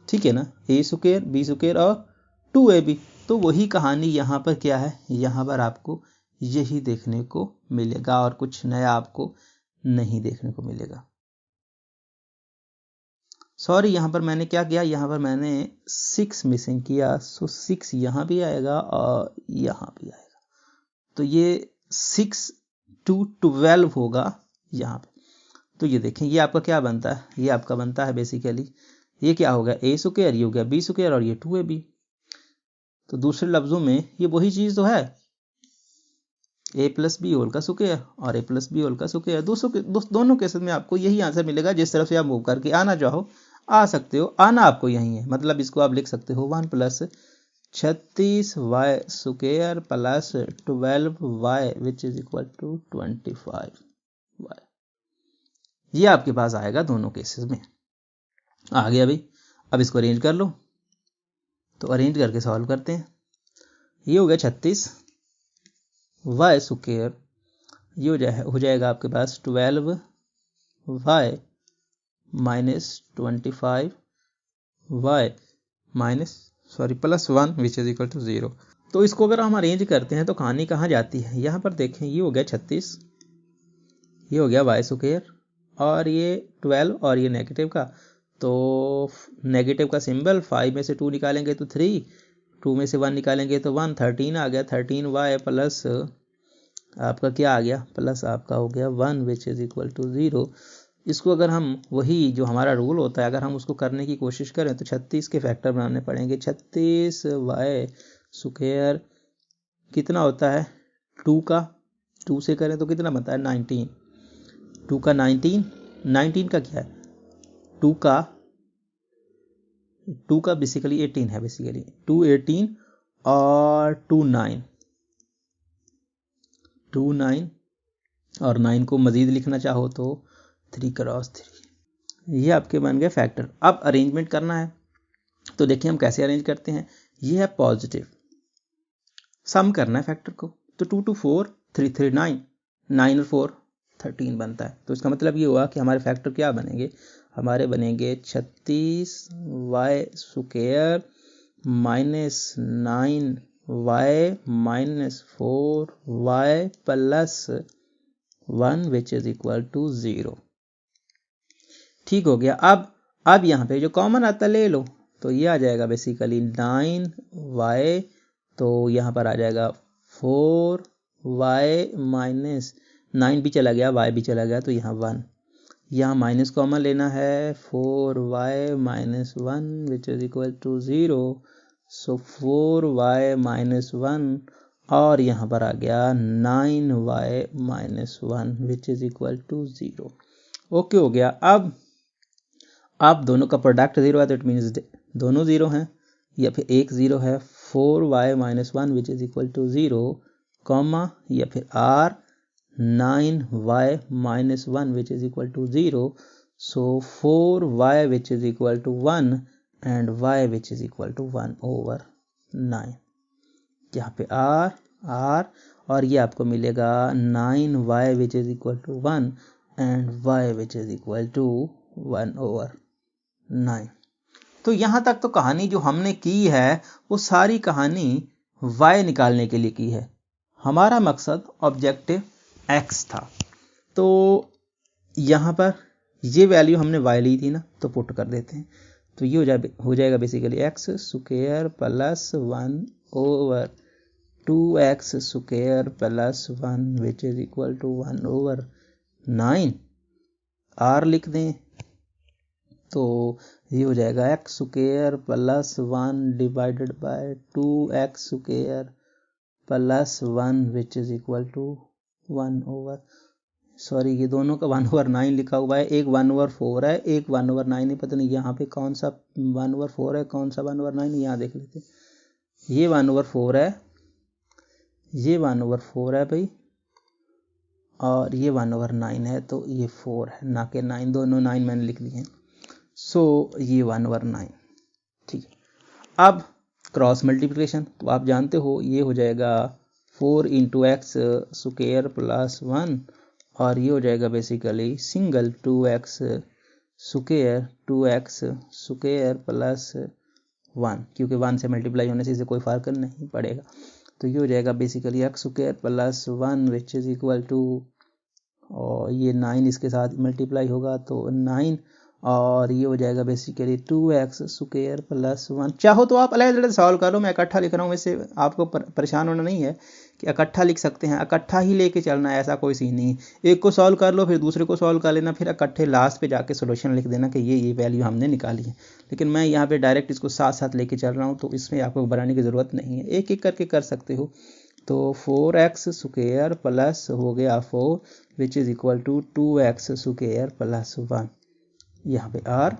ठीक है ना, a स्क्वायर b स्क्वायर और 2ab। तो वही कहानी यहाँ पर क्या है, यहाँ पर आपको यही देखने को मिलेगा और कुछ नया आपको नहीं देखने को मिलेगा। सॉरी, यहाँ पर मैंने क्या किया, यहाँ पर मैंने 6 मिसिंग किया, सो 6 यहाँ भी आएगा और यहाँ भी आएगा, तो ये 6 to 12 होगा यहाँ पे। तो ये देखें, ये आपका क्या बनता है, ये आपका बनता है बेसिकली, ये क्या हो गया a स्क्वायर, ये हो गया b स्क्वायर और ये 2ab। तो दूसरे लफ्जों में ये वही चीज तो है, a प्लस बी होल का स्क्वायर और a प्लस बी होल का स्क्वायर। दोनों केसेस में आपको यही आंसर मिलेगा, जिस तरफ से आप मूव करके आना चाहो आ सकते हो, आना आपको यही है, मतलब इसको आप लिख सकते हो 1 plus 36y square plus 12y which is equal to 25y। ये आपके पास आएगा दोनों केसेस में। आ गया भाई, अब इसको अरेंज कर लो, तो अरेंज करके सॉल्व करते हैं। ये हो गया 36y स्क्वायर, ये हो जाएगा आपके पास 12y minus 25y minus plus 1 which is equal to 0। तो इसको अगर हम अरेंज करते हैं तो कहानी कहाँ जाती है, यहाँ पर देखें, ये हो गया 36, ये हो गया y स्क्वायर और ये 12 और ये नेगेटिव का, तो नेगेटिव का सिंबल, 5 में से 2 निकालेंगे तो 3, 2 में से 1 निकालेंगे तो 1, 13 आ गया, 13y प्लस आपका क्या आ गया, प्लस आपका हो गया 1 विच इज इक्वल टू 0। इसको अगर हम वही जो हमारा रूल होता है, अगर हम उसको करने की कोशिश करें तो 36 के फैक्टर बनाने पड़ेंगे। 36y स्क्वायर कितना होता है, 2 का 2 से करें तो कितना बनता है 19, 2 का 19 का क्या है, 2 का बेसिकली 18 है, बेसिकली 2 18 और 2 9 और 9 को मजीद लिखना चाहो तो 3 क्रॉस 3। ये आपके बन गए फैक्टर। अब अरेंजमेंट करना है, तो देखिए हम कैसे अरेंज करते हैं। ये है पॉजिटिव, सम करना है फैक्टर को, तो 2 2 4 3 3 9, 9 और 4 13 बनता है। तो इसका मतलब ये हुआ कि हमारे फैक्टर क्या बनेंगे, हमारे बनेंगे 36y square minus 9y minus 4y plus 1 which is equal to 0। ठीक हो गया। अब यहाँ पे जो कॉमन आता ले लो, तो ये आ जाएगा बेसिकली 9y, तो यहाँ पर आ जाएगा 4y माइनस 9 भी चला गया, y भी चला गया, तो यहाँ 1, यहाँ माइनस कॉमन लेना है, 4y minus 1 which is equal to 0, so 4y minus 1 और यहाँ पर आ गया 9y minus 1 which is equal to 0। Okay हो गया। अब दोनों का प्रोडक्ट 0 है, तो इट मीन्स दोनों 0 हैं, या फिर एक 0 है, 4y minus 1 which is equal to 0, comma या फिर r 9y minus 1 which is equal to 0. So 4y which is equal to 1 and y which is equal to 1 over 9. यहाँ पे r और ये आपको मिलेगा 9y which is equal to 1 and y which is equal to 1 over 9. तो यहाँ तक तो कहानी जो हमने की है वो सारी कहानी y निकालने के लिए की है। हमारा मकसद ऑब्जेक्टिव x था। तो यहाँ पर ये वैल्यू हमने y ली थी ना, तो पुट कर देते हैं। तो ये हो जाएगा basically x square plus 1 over 2x square plus 1 which is equal to 1 over 9। r लिख दें तो ये हो जाएगा x square plus 1 divided by 2x square plus 1 which is equal to 1 over, sorry ये दोनों का 1 ओवर 9 लिखा हुआ है, एक 1 ओवर 4 है, एक 1 ओवर 9 है, पता नहीं यहाँ पे कौन सा 1 ओवर 4 है कौन सा 1 ओवर 9 है, यहाँ देख लेते हैं। ये 1 ओवर 4 है, ये 1 ओवर 4 है भाई, और ये 1 ओवर 9 है, तो ये 4 है ना कि 9, दोनों 9 मैंने लिख लिए हैं। सो ये 1 ओवर 9, ठीक है। अब क्रॉस मल्टीप्लिकेशन तो आप जानते हो ये हो जाएगा 4 इंटू एक्स स्क्वायर प्लस 1 और ये हो जाएगा basically single 2x square plus 1, क्योंकि 1 से मल्टीप्लाई होने से इसे कोई फर्क नहीं पड़ेगा। तो ये हो जाएगा basically x square plus 1 which is equal to, और ये 9 इसके साथ मल्टीप्लाई होगा तो 9, और ये हो जाएगा बेसिकली 2x स्क्वायर प्लस 1। चाहो तो आप अलग-अलग सॉल्व कर लो, मैं इकट्ठा लिख रहा हूँ, वैसे आपको परेशान होना नहीं है कि इकट्ठा लिख सकते हैं, इकट्ठा ही लेके चलना है, ऐसा कोई सीन नहीं है। एक को सॉल्व कर लो फिर दूसरे को सॉल्व कर लेना, फिर इकट्ठे लास्ट पे जाके सोल्यूशन लिख देना कि ये वैल्यू हमने निकाली है। लेकिन मैं यहाँ पे डायरेक्ट इसको साथ साथ लेके चल रहा हूँ, तो इसमें आपको बनाने की ज़रूरत नहीं है, एक एक करके कर सकते हो। तो 4x स्क्वायर प्लस हो गया 4 which is equal to 2x square plus 1, यहाँ पे r,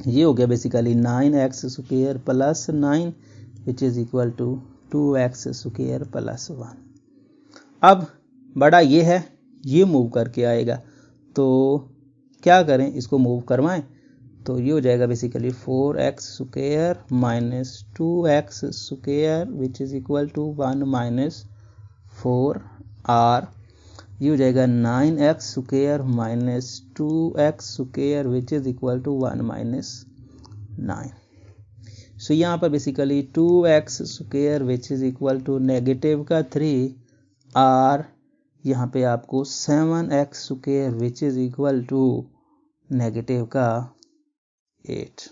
ये हो गया basically 9x square plus 9 which is equal to 2x square plus 1। अब बड़ा ये है, ये मूव करके आएगा, तो क्या करें, इसको मूव करवाएं, तो ये हो जाएगा basically 4x square minus 2x square which is equal to 1 minus 4r, ये हो जाएगा 9x square minus 2x square which is equal to 1 minus 9। So यहाँ पर basically 2x square which is equal to negative का 3 r, यहाँ पे आपको 7x square which is equal to negative का 8।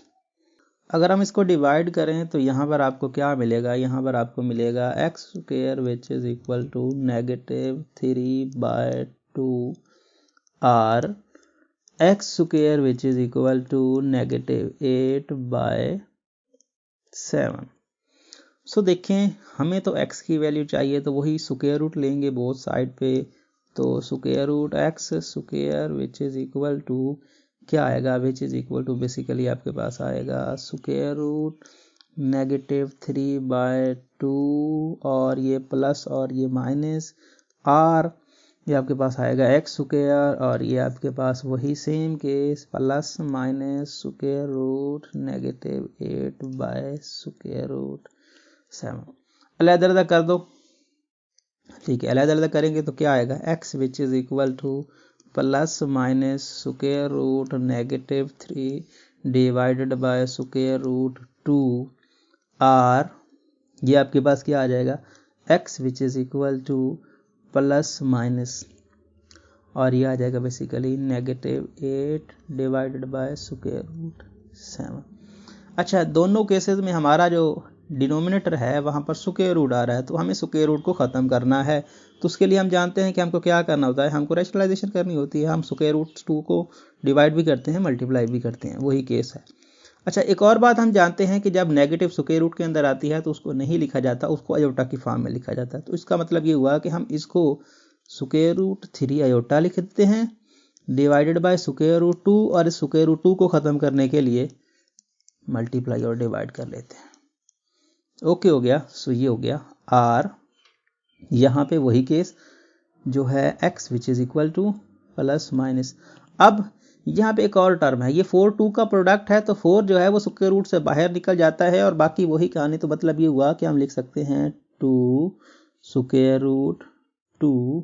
अगर हम इसको डिवाइड करें तो यहाँ पर आपको क्या मिलेगा, यहाँ पर आपको मिलेगा x square which is equal to negative 3 by 2 r, x square which is equal to negative 8 by 7। So देखें, हमें तो x की वैल्यू चाहिए, तो वही स्क्वायर रूट लेंगे बोथ साइड पे, तो square root x square which is equal to क्या आएगा, which is equal to basically आपके पास आएगा स्क्वायर रूट नेगेटिव 3 बाय 2 और ये प्लस और ये माइनस r, ये आपके पास आएगा x स्क्वायर, और ये आपके पास वही same case plus minus square root negative 8 by square root 7। अलग-अलग कर दो, ठीक है, अलग-अलग करेंगे तो क्या आएगा, x which is equal to plus minus square root negative 3 divided by square root 2 r, ये आपके पास क्या आ जाएगा, x which is equal to plus minus, और ये आ जाएगा basically negative 8 divided by square root 7। अच्छा, दोनों केसेस में हमारा जो डिनोमिनेटर है वहाँ पर स्क्वायर रूट आ रहा है, तो हमें स्क्वायर रूट को ख़त्म करना है। तो उसके लिए हम जानते हैं कि हमको क्या करना होता है, हमको रैशनलाइजेशन करनी होती है। हम स्क्वायर रूट 2 को डिवाइड भी करते हैं, मल्टीप्लाई भी करते हैं, वही केस है। अच्छा, एक और बात हम जानते हैं कि जब नेगेटिव स्क्वायर रूट के अंदर आती है तो उसको नहीं लिखा जाता, उसको अयोटा की फॉर्म में लिखा जाता है। तो इसका मतलब ये हुआ कि हम इसको स्क्वायर रूट 3 अयोटा लिख देते हैं डिवाइडेड बाय स्क्वायर रूट 2, और स्क्वायर रूट 2 को ख़त्म करने के लिए मल्टीप्लाई और डिवाइड कर लेते हैं। ओके हो गया। सो ये हो गया r, यहाँ पे वही केस जो है x which is equal to plus minus. अब यहाँ पे एक और टर्म है, ये 4 2 का प्रोडक्ट है, तो 4 जो है वो स्क्वायर रूट से बाहर निकल जाता है और बाकी वही कहानी। तो मतलब ये हुआ कि हम लिख सकते हैं 2 square root 2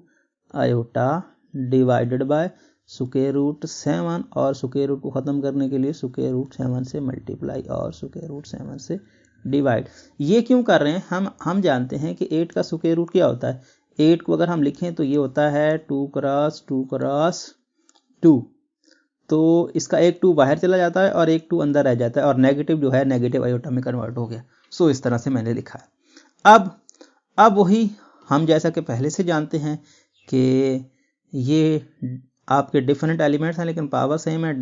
iota divided by square root 7 और स्क्वायर रूट को ख़त्म करने के लिए स्क्वायर रूट 7 से मल्टीप्लाई और स्क्वायर रूट 7 से डिवाइड। ये क्यों कर रहे हैं? हम जानते हैं कि 8 का स्क्वायर रूट क्या होता है। 8 को अगर हम लिखें तो ये होता है 2 क्रॉस 2 क्रॉस 2, तो इसका एक 2 बाहर चला जाता है और एक 2 अंदर रह जाता है और नेगेटिव जो है नेगेटिव आयोटा में कन्वर्ट हो गया। सो इस तरह से मैंने लिखा है। अब वही हम जैसा कि पहले से जानते हैं कि ये आपके डिफरेंट एलिमेंट्स हैं लेकिन पावर सेम है,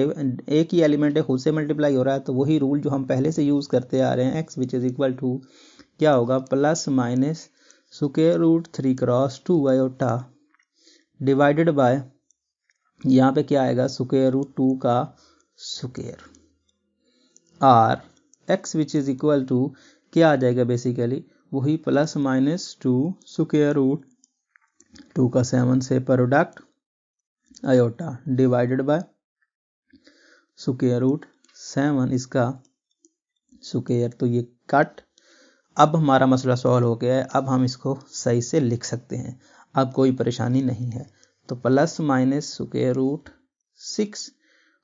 एक ही एलिमेंट है, खुद से मल्टीप्लाई हो रहा है। तो वही रूल जो हम पहले से यूज़ करते आ रहे हैं, x which is equal to क्या होगा plus minus square root 3 cross 2 iota divided by यहाँ पे क्या आएगा स्क्वायर रूट 2 का स्क्वायर और x which is equal to क्या आ जाएगा बेसिकली वही प्लस माइनस 2 स्क्वायर रूट 2 का 7 से product iota divided by square root 7 इसका स्क्वायर। तो ये कट। अब हमारा मसला सॉल्व हो गया है, अब हम इसको सही से लिख सकते हैं, अब कोई परेशानी नहीं है। तो प्लस माइनस स्क्वायर रूट 6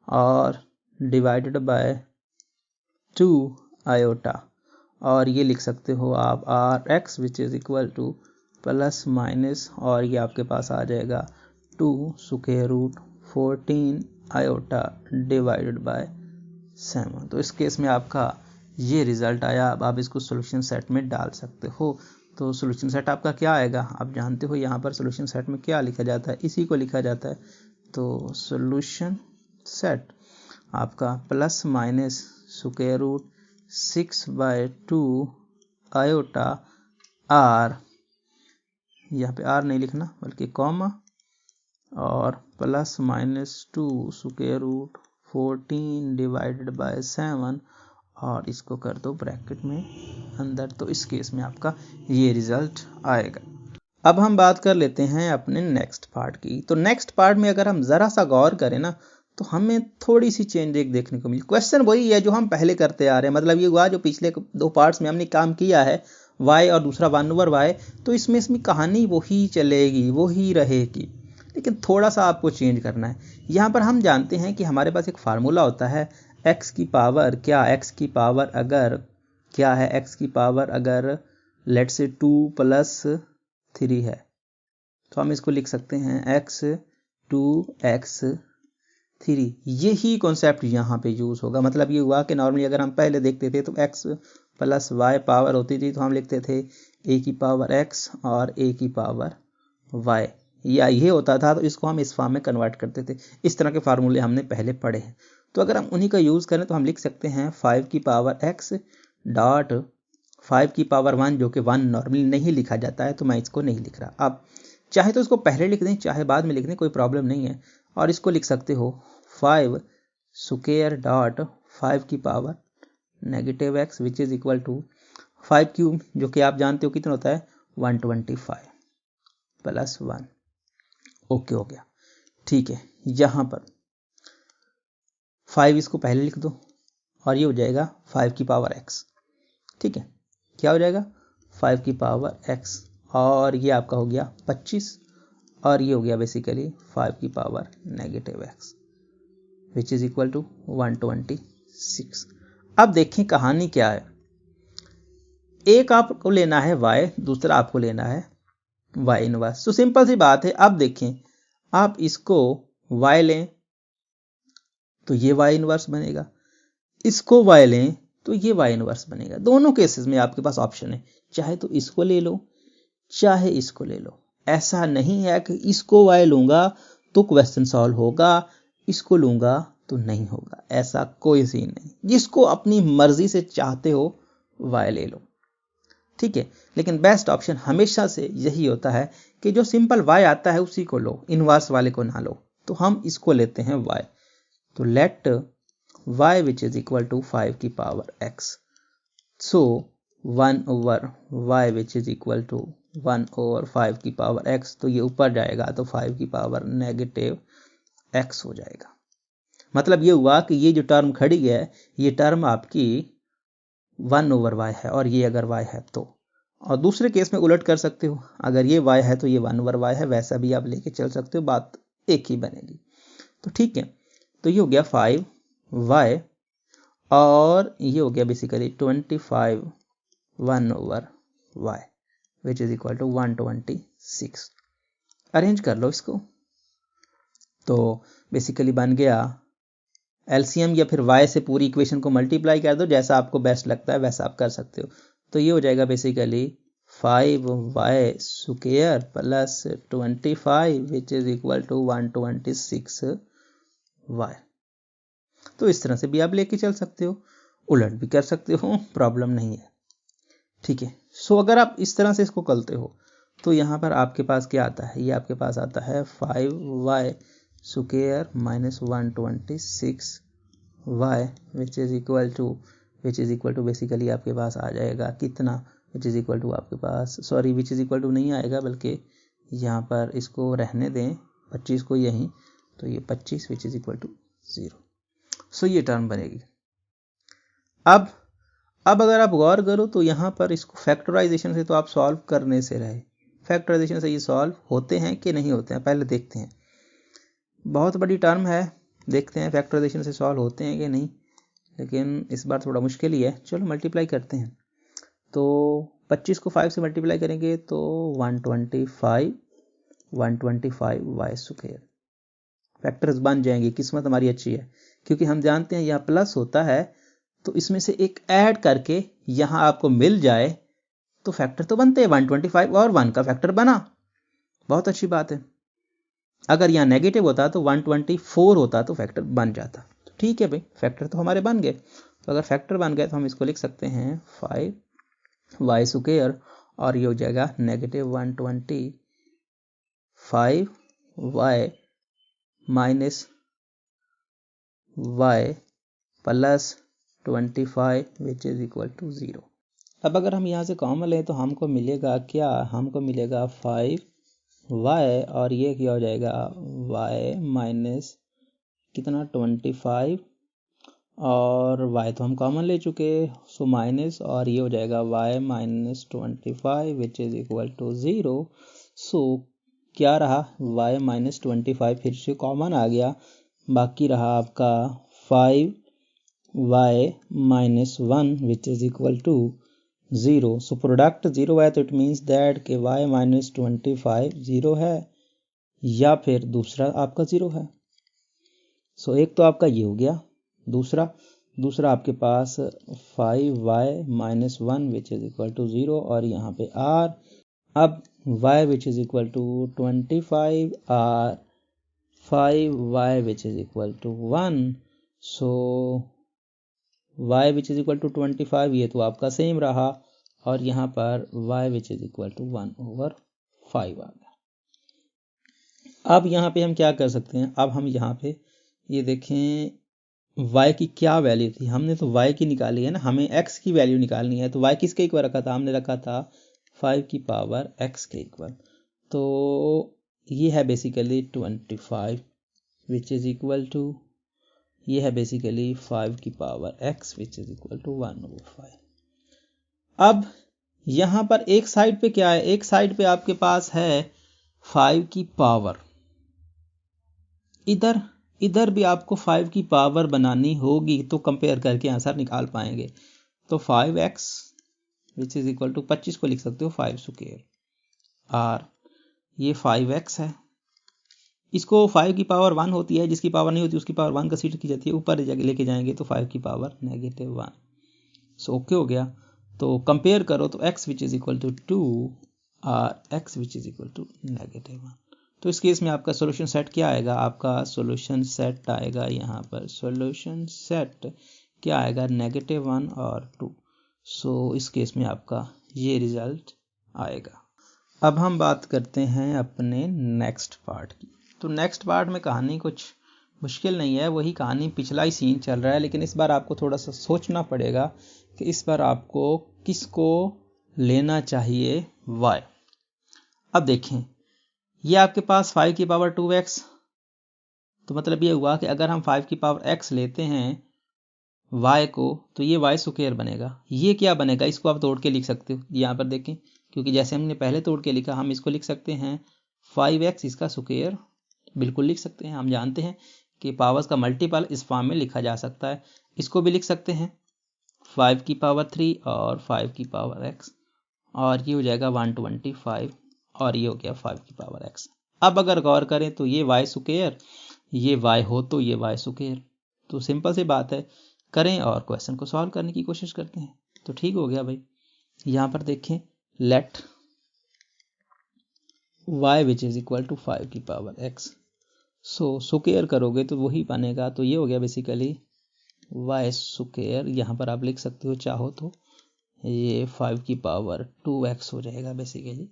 और डिवाइडेड बाय 2 आयोटा और ये लिख सकते हो आप r x which is equal to plus minus और ये आपके पास आ जाएगा 2 square root 14 iota divided by 7। तो इस केस में आपका ये रिजल्ट आया। अब आप इसको सॉल्यूशन सेट में डाल सकते हो। तो सॉल्यूशन सेट आपका क्या आएगा आप जानते हो, यहाँ पर सॉल्यूशन सेट में क्या लिखा जाता है, इसी को लिखा जाता है। तो सॉल्यूशन सेट आपका plus minus square root 6/2 iota or, यहाँ पे आर नहीं लिखना बल्कि कॉमा, और plus minus 2 square root 14 divided by 7 और इसको कर दो ब्रैकेट में अंदर। तो इस केस में आपका ये रिजल्ट आएगा। अब हम बात कर लेते हैं अपने नेक्स्ट पार्ट की। तो नेक्स्ट पार्ट में अगर हम ज़रा सा गौर करें ना तो हमें थोड़ी सी चेंज एक देखने को मिली। क्वेश्चन वही है जो हम पहले करते आ रहे हैं, मतलब ये हुआ जो पिछले 2 पार्ट्स में हमने काम किया है y और दूसरा 1/y, तो इसमें कहानी वही चलेगी वही रहेगी, लेकिन थोड़ा सा आपको चेंज करना है। यहाँ पर हम जानते हैं कि हमारे पास एक फार्मूला होता है x की पावर क्या, x की पावर अगर क्या है, x की पावर अगर लेट्स से 2 + 3 है तो हम इसको लिख सकते हैं x 2x 3। यही कॉन्सेप्ट यहाँ पे यूज़ होगा। मतलब ये हुआ कि नॉर्मली अगर हम पहले देखते थे तो x + y पावर होती थी तो हम लिखते थे a की पावर x और a की पावर y, या ये होता था तो इसको हम इस फॉर्म में कन्वर्ट करते थे। इस तरह के फार्मूले हमने पहले पढ़े हैं। तो अगर हम उन्हीं का यूज़ करें तो हम लिख सकते हैं 5 की पावर x डॉट 5 की पावर 1, जो कि 1 नॉर्मली नहीं लिखा जाता है तो मैं इसको नहीं लिख रहा। अब चाहे तो इसको पहले लिख दें चाहे बाद में लिख दें, कोई प्रॉब्लम नहीं है। और इसको लिख सकते हो 5 स्क्वायर डॉट 5 की power -x which is equal to 5 cube, जो कि आप जानते हो कितना होता है 125 + 1। ओके हो गया, ठीक है। यहाँ पर 5 इसको पहले लिख दो और ये हो जाएगा 5 की पावर x, ठीक है। क्या हो जाएगा 5 की पावर x और ये आपका हो गया 25 और ये हो गया बेसिकली 5 की power -x which is equal to 126। अब देखें कहानी क्या है। एक आपको लेना है y, दूसरा आपको लेना है y इनवर्स। तो सिंपल सी बात है। अब देखें आप इसको y लें तो ये y इनवर्स बनेगा, इसको y लें तो ये y इनवर्स बनेगा। दोनों केसेस में आपके पास ऑप्शन है, चाहे तो इसको ले लो चाहे इसको ले लो। ऐसा नहीं है कि इसको y लूंगा तो क्वेश्चन सॉल्व होगा, इसको लूंगा तो नहीं होगा, ऐसा कोई सीन नहीं। जिसको अपनी मर्जी से चाहते हो y ले लो, ठीक है। लेकिन बेस्ट ऑप्शन हमेशा से यही होता है कि जो सिंपल y आता है उसी को लो, इनवर्स वाले को ना लो। तो हम इसको लेते हैं y। तो let y which is equal to 5 की power x, so 1/y which is equal to 1/5 की पावर x, तो ये ऊपर जाएगा तो 5 की पावर -x हो जाएगा। मतलब ये हुआ कि ये जो टर्म खड़ी है ये टर्म आपकी 1/y है, और ये अगर y है तो, और दूसरे केस में उलट कर सकते हो, अगर ये y है तो ये 1/y है, वैसा भी आप लेके चल सकते हो, बात एक ही बनेगी। तो ठीक है, तो ये हो गया 5y और ये हो गया basically 25 1/y which is equal to 126। Arrange कर लो इसको, तो बेसिकली बन गया एलसीएम या फिर y से पूरी इक्वेशन को मल्टीप्लाई कर दो, जैसा आपको बेस्ट लगता है वैसा आप कर सकते हो। तो ये हो जाएगा basically 5y square plus 25 which is equal to 126y। तो इस तरह से भी आप लेके चल सकते हो, उलट भी कर सकते हो, प्रॉब्लम नहीं है। ठीक है, सो अगर आप इस तरह से इसको करते हो तो यहाँ पर आपके पास क्या आता है, ये आपके पास आता है 5y square minus 126y which is equal to basically आपके पास आ जाएगा कितना, विच इज इक्वल टू आपके पास, sorry which is equal to नहीं आएगा, बल्कि यहाँ पर इसको रहने दें 25 को यहीं, तो ये 25 which is equal to 0। So ये टर्म बनेगी। अब अगर आप गौर करो तो यहाँ पर इसको फैक्टराइजेशन से तो आप सॉल्व करने से रहे, फैक्टराइजेशन से ये सॉल्व होते हैं कि नहीं होते हैं पहले देखते हैं। बहुत बड़ी टर्म है, देखते हैं फैक्टराइजेशन से सॉल्व होते हैं कि नहीं, लेकिन इस बार थोड़ा मुश्किल ही है। चलो मल्टीप्लाई करते हैं, तो 25 को 5 से मल्टीप्लाई करेंगे तो 125y स्क्वायर फैक्टर्स बन जाएंगे। किस्मत हमारी अच्छी है, क्योंकि हम जानते हैं यहाँ प्लस होता है, तो इसमें से एक ऐड करके यहाँ आपको मिल जाए तो फैक्टर तो बनते हैं, 125 और 1 का फैक्टर बना, बहुत अच्छी बात है। अगर यहाँ नेगेटिव होता तो 124 होता तो फैक्टर बन जाता। तो ठीक है भाई, फैक्टर तो हमारे बन गए। तो अगर फैक्टर बन गए तो हम इसको लिख सकते हैं 5y स्क्वायर और ये हो जाएगा -125y minus y plus 25 which is equal to 0। अब अगर हम यहाँ से कॉमन लें तो हमको मिलेगा क्या, हमको मिलेगा 5y और ये क्या हो जाएगा y माइनस कितना 25 और y तो हम कॉमन ले चुके, सो माइनस और ये हो जाएगा y minus 25 which is equal to 0। So क्या रहा, y माइनस 25 फिर से कॉमन आ गया, बाकी रहा आपका 5y minus 1 which is equal to 0। So product 0 है, तो इट मीन्स दैट कि y माइनस 25 0 है या फिर दूसरा आपका 0 है। सो एक तो आपका ये हो गया, दूसरा आपके पास 5y minus 1 which is equal to 0 और यहाँ पे r। अब y which is equal to 25 r 5y which is equal to 1। So y which is equal to 25 ये तो आपका सेम रहा और यहाँ पर y which is equal to 1/5 आ गया। अब यहाँ पे हम क्या कर सकते हैं, अब हम यहाँ पे ये देखें y की क्या वैल्यू थी, हमने तो y की निकाली है ना, हमें x की वैल्यू निकालनी है। तो y किसके इक्वल रखा था, हमने रखा था 5 की पावर x के इक्वल। तो ये है basically 25 which is equal to, ये है बेसिकली 5 की power x which is equal to 1/5। अब यहाँ पर एक साइड पे क्या है, एक साइड पे आपके पास है 5 की पावर, इधर भी आपको 5 की पावर बनानी होगी, तो कंपेयर करके आंसर निकाल पाएंगे। तो 5x which is equal to 25 को लिख सकते हो 5 स्क्वायर r, ये 5x है, इसको 5 की पावर 1 होती है, जिसकी पावर नहीं होती उसकी पावर 1 कंसीडर की जाती है, ऊपर लेके जाएंगे तो 5 की पावर -1। सो ओके हो गया। तो कंपेयर करो तो x which is equal to 2 और x which is equal to -1। तो इस केस में आपका सॉल्यूशन सेट क्या आएगा, आपका सॉल्यूशन सेट आएगा यहाँ पर, सॉल्यूशन सेट क्या आएगा -1 और 2। सो इस केस में आपका ये रिजल्ट आएगा। अब हम बात करते हैं अपने नेक्स्ट पार्ट की। तो नेक्स्ट पार्ट में कहानी कुछ मुश्किल नहीं है, वही कहानी पिछला ही सीन चल रहा है, लेकिन इस बार आपको थोड़ा सा सोचना पड़ेगा कि इस बार आपको किसको लेना चाहिए y। अब देखें ये आपके पास 5 की पावर 2x, तो मतलब ये हुआ कि अगर हम 5 की पावर x लेते हैं y को तो ये y स्क्वायर बनेगा। ये क्या बनेगा, इसको आप तोड़ के लिख सकते हो, यहाँ पर देखें, क्योंकि जैसे हमने पहले तोड़ के लिखा हम इसको लिख सकते हैं 5x इसका स्क्वायर, बिल्कुल लिख सकते हैं। हम जानते हैं कि पावर्स का मल्टीपल इस फॉर्म में लिखा जा सकता है। इसको भी लिख सकते हैं 5 की पावर 3 और 5 की पावर x, और ये हो जाएगा 125 और ये हो गया 5 की पावर x। अब अगर गौर करें तो ये y स्क्वायर, ये y हो तो ये y स्क्वायर, तो सिंपल सी बात है, करें और क्वेश्चन को सॉल्व करने की कोशिश करते हैं। तो ठीक हो गया भाई, यहाँ पर देखें let y which is equal to 5 की पावर x, सो स्क्वायर करोगे तो वही बनेगा, तो ये हो गया बेसिकली y स्क्वायर, यहाँ पर आप लिख सकते हो चाहो तो ये 5 की पावर 2x हो जाएगा बेसिकली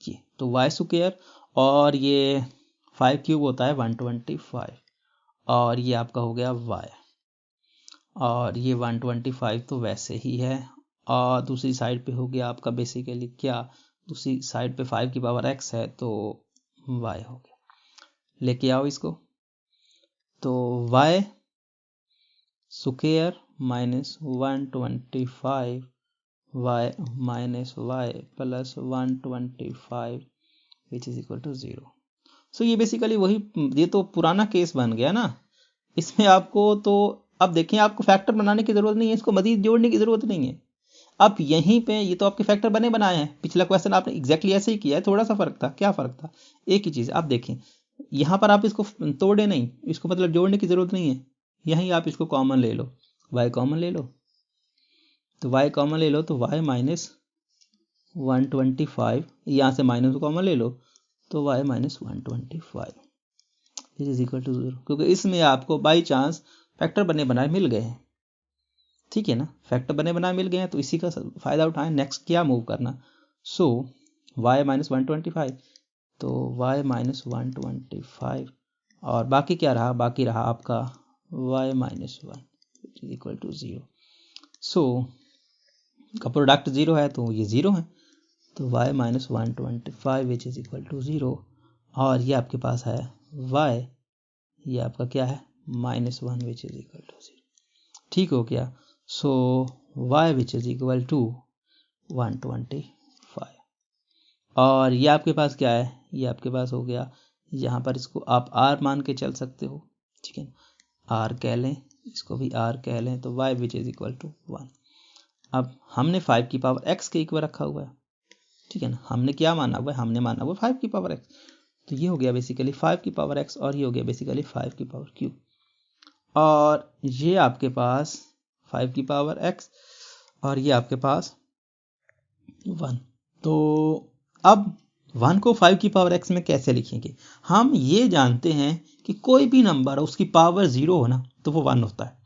ये, तो y स्क्वायर और ये 5 क्यूब होता है 125 और ये आपका हो गया y, और ये 125 तो वैसे ही है, और दूसरी साइड पे हो गया आपका बेसिकली क्या, दूसरी साइड पे 5 की पावर x है तो y हो गया। लेके आओ इसको, तो y square minus 125 y minus y plus 125 which is equal to 0। So ये बेसिकली वही, ये तो पुराना केस बन गया ना, इसमें आपको तो अब देखें आपको फैक्टर बनाने की जरूरत नहीं है, इसको मजीद जोड़ने की जरूरत नहीं है। अब यहीं पे ये तो आपके फैक्टर बने बनाए हैं, पिछला क्वेश्चन आपने एग्जैक्टली ऐसे ही किया है, थोड़ा सा फर्क था, क्या फर्क था, एक ही चीज। आप देखें यहाँ पर आप इसको तोड़े नहीं, इसको मतलब जोड़ने की जरूरत नहीं है, यहीं आप इसको कॉमन ले लो, y कॉमन ले लो, तो y कॉमन ले लो तो y माइनस 125, यहाँ से माइनस कॉमन ले लो तो y minus 125 is equal to 0, क्योंकि इसमें आपको बाई चांस फैक्टर बने बनाए मिल गए हैं, ठीक है ना, फैक्टर बने बनाए मिल गए हैं, तो इसी का फायदा उठाएं। नेक्स्ट क्या मूव करना, सो y माइनस 125, तो y माइनस 125 और बाकी क्या रहा, बाकी रहा आपका y minus 1 is equal to 0। So का प्रोडक्ट 0 है तो ये 0 है, तो y minus 125 which is equal to 0, और ये आपके पास है y, ये आपका क्या है minus 1 which is equal to 0, ठीक हो गया। So y which is equal to 125, और ये आपके पास क्या है, ये आपके पास हो गया, यहाँ पर इसको आप r मान के चल सकते हो, ठीक है ना, r कह लें, इसको भी r कह लें, तो y which is equal to 1। अब हमने 5 की पावर x के इक्वल रखा हुआ है, ठीक है ना, हमने क्या माना हुआ है, हमने माना हुआ 5 की पावर x, तो ये हो गया बेसिकली 5 की पावर x और ये हो गया बेसिकली 5 की पावर q, और ये आपके पास 5 की पावर x और ये आपके पास 1। तो अब 1 को 5 की पावर x में कैसे लिखेंगे, हम ये जानते हैं कि कोई भी नंबर हो उसकी पावर 0 हो ना तो वो 1 होता है,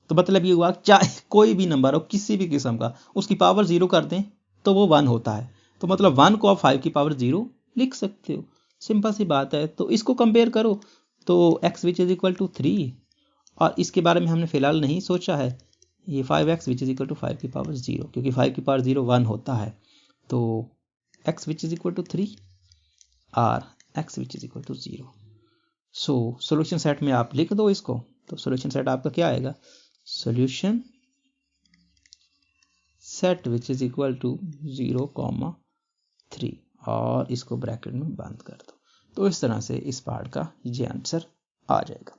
तो मतलब ये हुआ चाहे कोई भी नंबर हो किसी भी किस्म का उसकी पावर 0 कर दें तो वो 1 होता है, तो मतलब 1 को आप 5 की पावर 0 लिख सकते हो, सिंपल सी बात है। तो इसको कंपेयर करो तो x which is equal to 3, और इसके बारे में हमने फिलहाल नहीं सोचा है, ये 5x which is equal to 5 की पावर 0, क्योंकि 5 की पावर 0 1 होता है, तो x which is equal to 3 और x which is equal to 0। So solution set में आप लिख दो इसको, तो सॉल्यूशन सेट आपका क्या आएगा, solution set which is equal to 0,3 और इसको ब्रैकेट में बंद कर दो, तो इस तरह से इस पार्ट का ये आंसर आ जाएगा।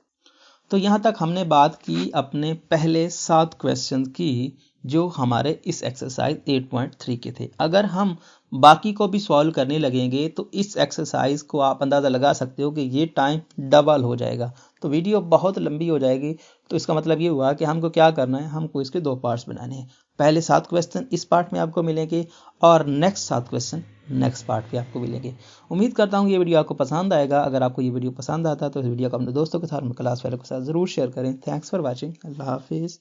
तो यहाँ तक हमने बात की अपने पहले 7 क्वेश्चन की जो हमारे इस एक्सरसाइज 8.3 के थे। अगर हम बाकी को भी सॉल्व करने लगेंगे तो इस एक्सरसाइज को आप अंदाज़ा लगा सकते हो कि ये टाइम डबल हो जाएगा, तो वीडियो बहुत लंबी हो जाएगी। तो इसका मतलब ये हुआ कि हमको क्या करना है, हमको इसके 2 पार्ट्स बनाने हैं। पहले 7 क्वेश्चन इस पार्ट में आपको मिलेंगे और नेक्स्ट 7 क्वेश्चन नेक्स्ट पार्ट पे आपको मिलेंगे। उम्मीद करता हूँ ये वीडियो आपको पसंद आएगा। अगर आपको ये वीडियो पसंद आता है तो इस वीडियो को अपने दोस्तों के साथ, क्लास वालों के साथ ज़रूर शेयर करें। Thanks for watching. अल्लाह हाफिज़।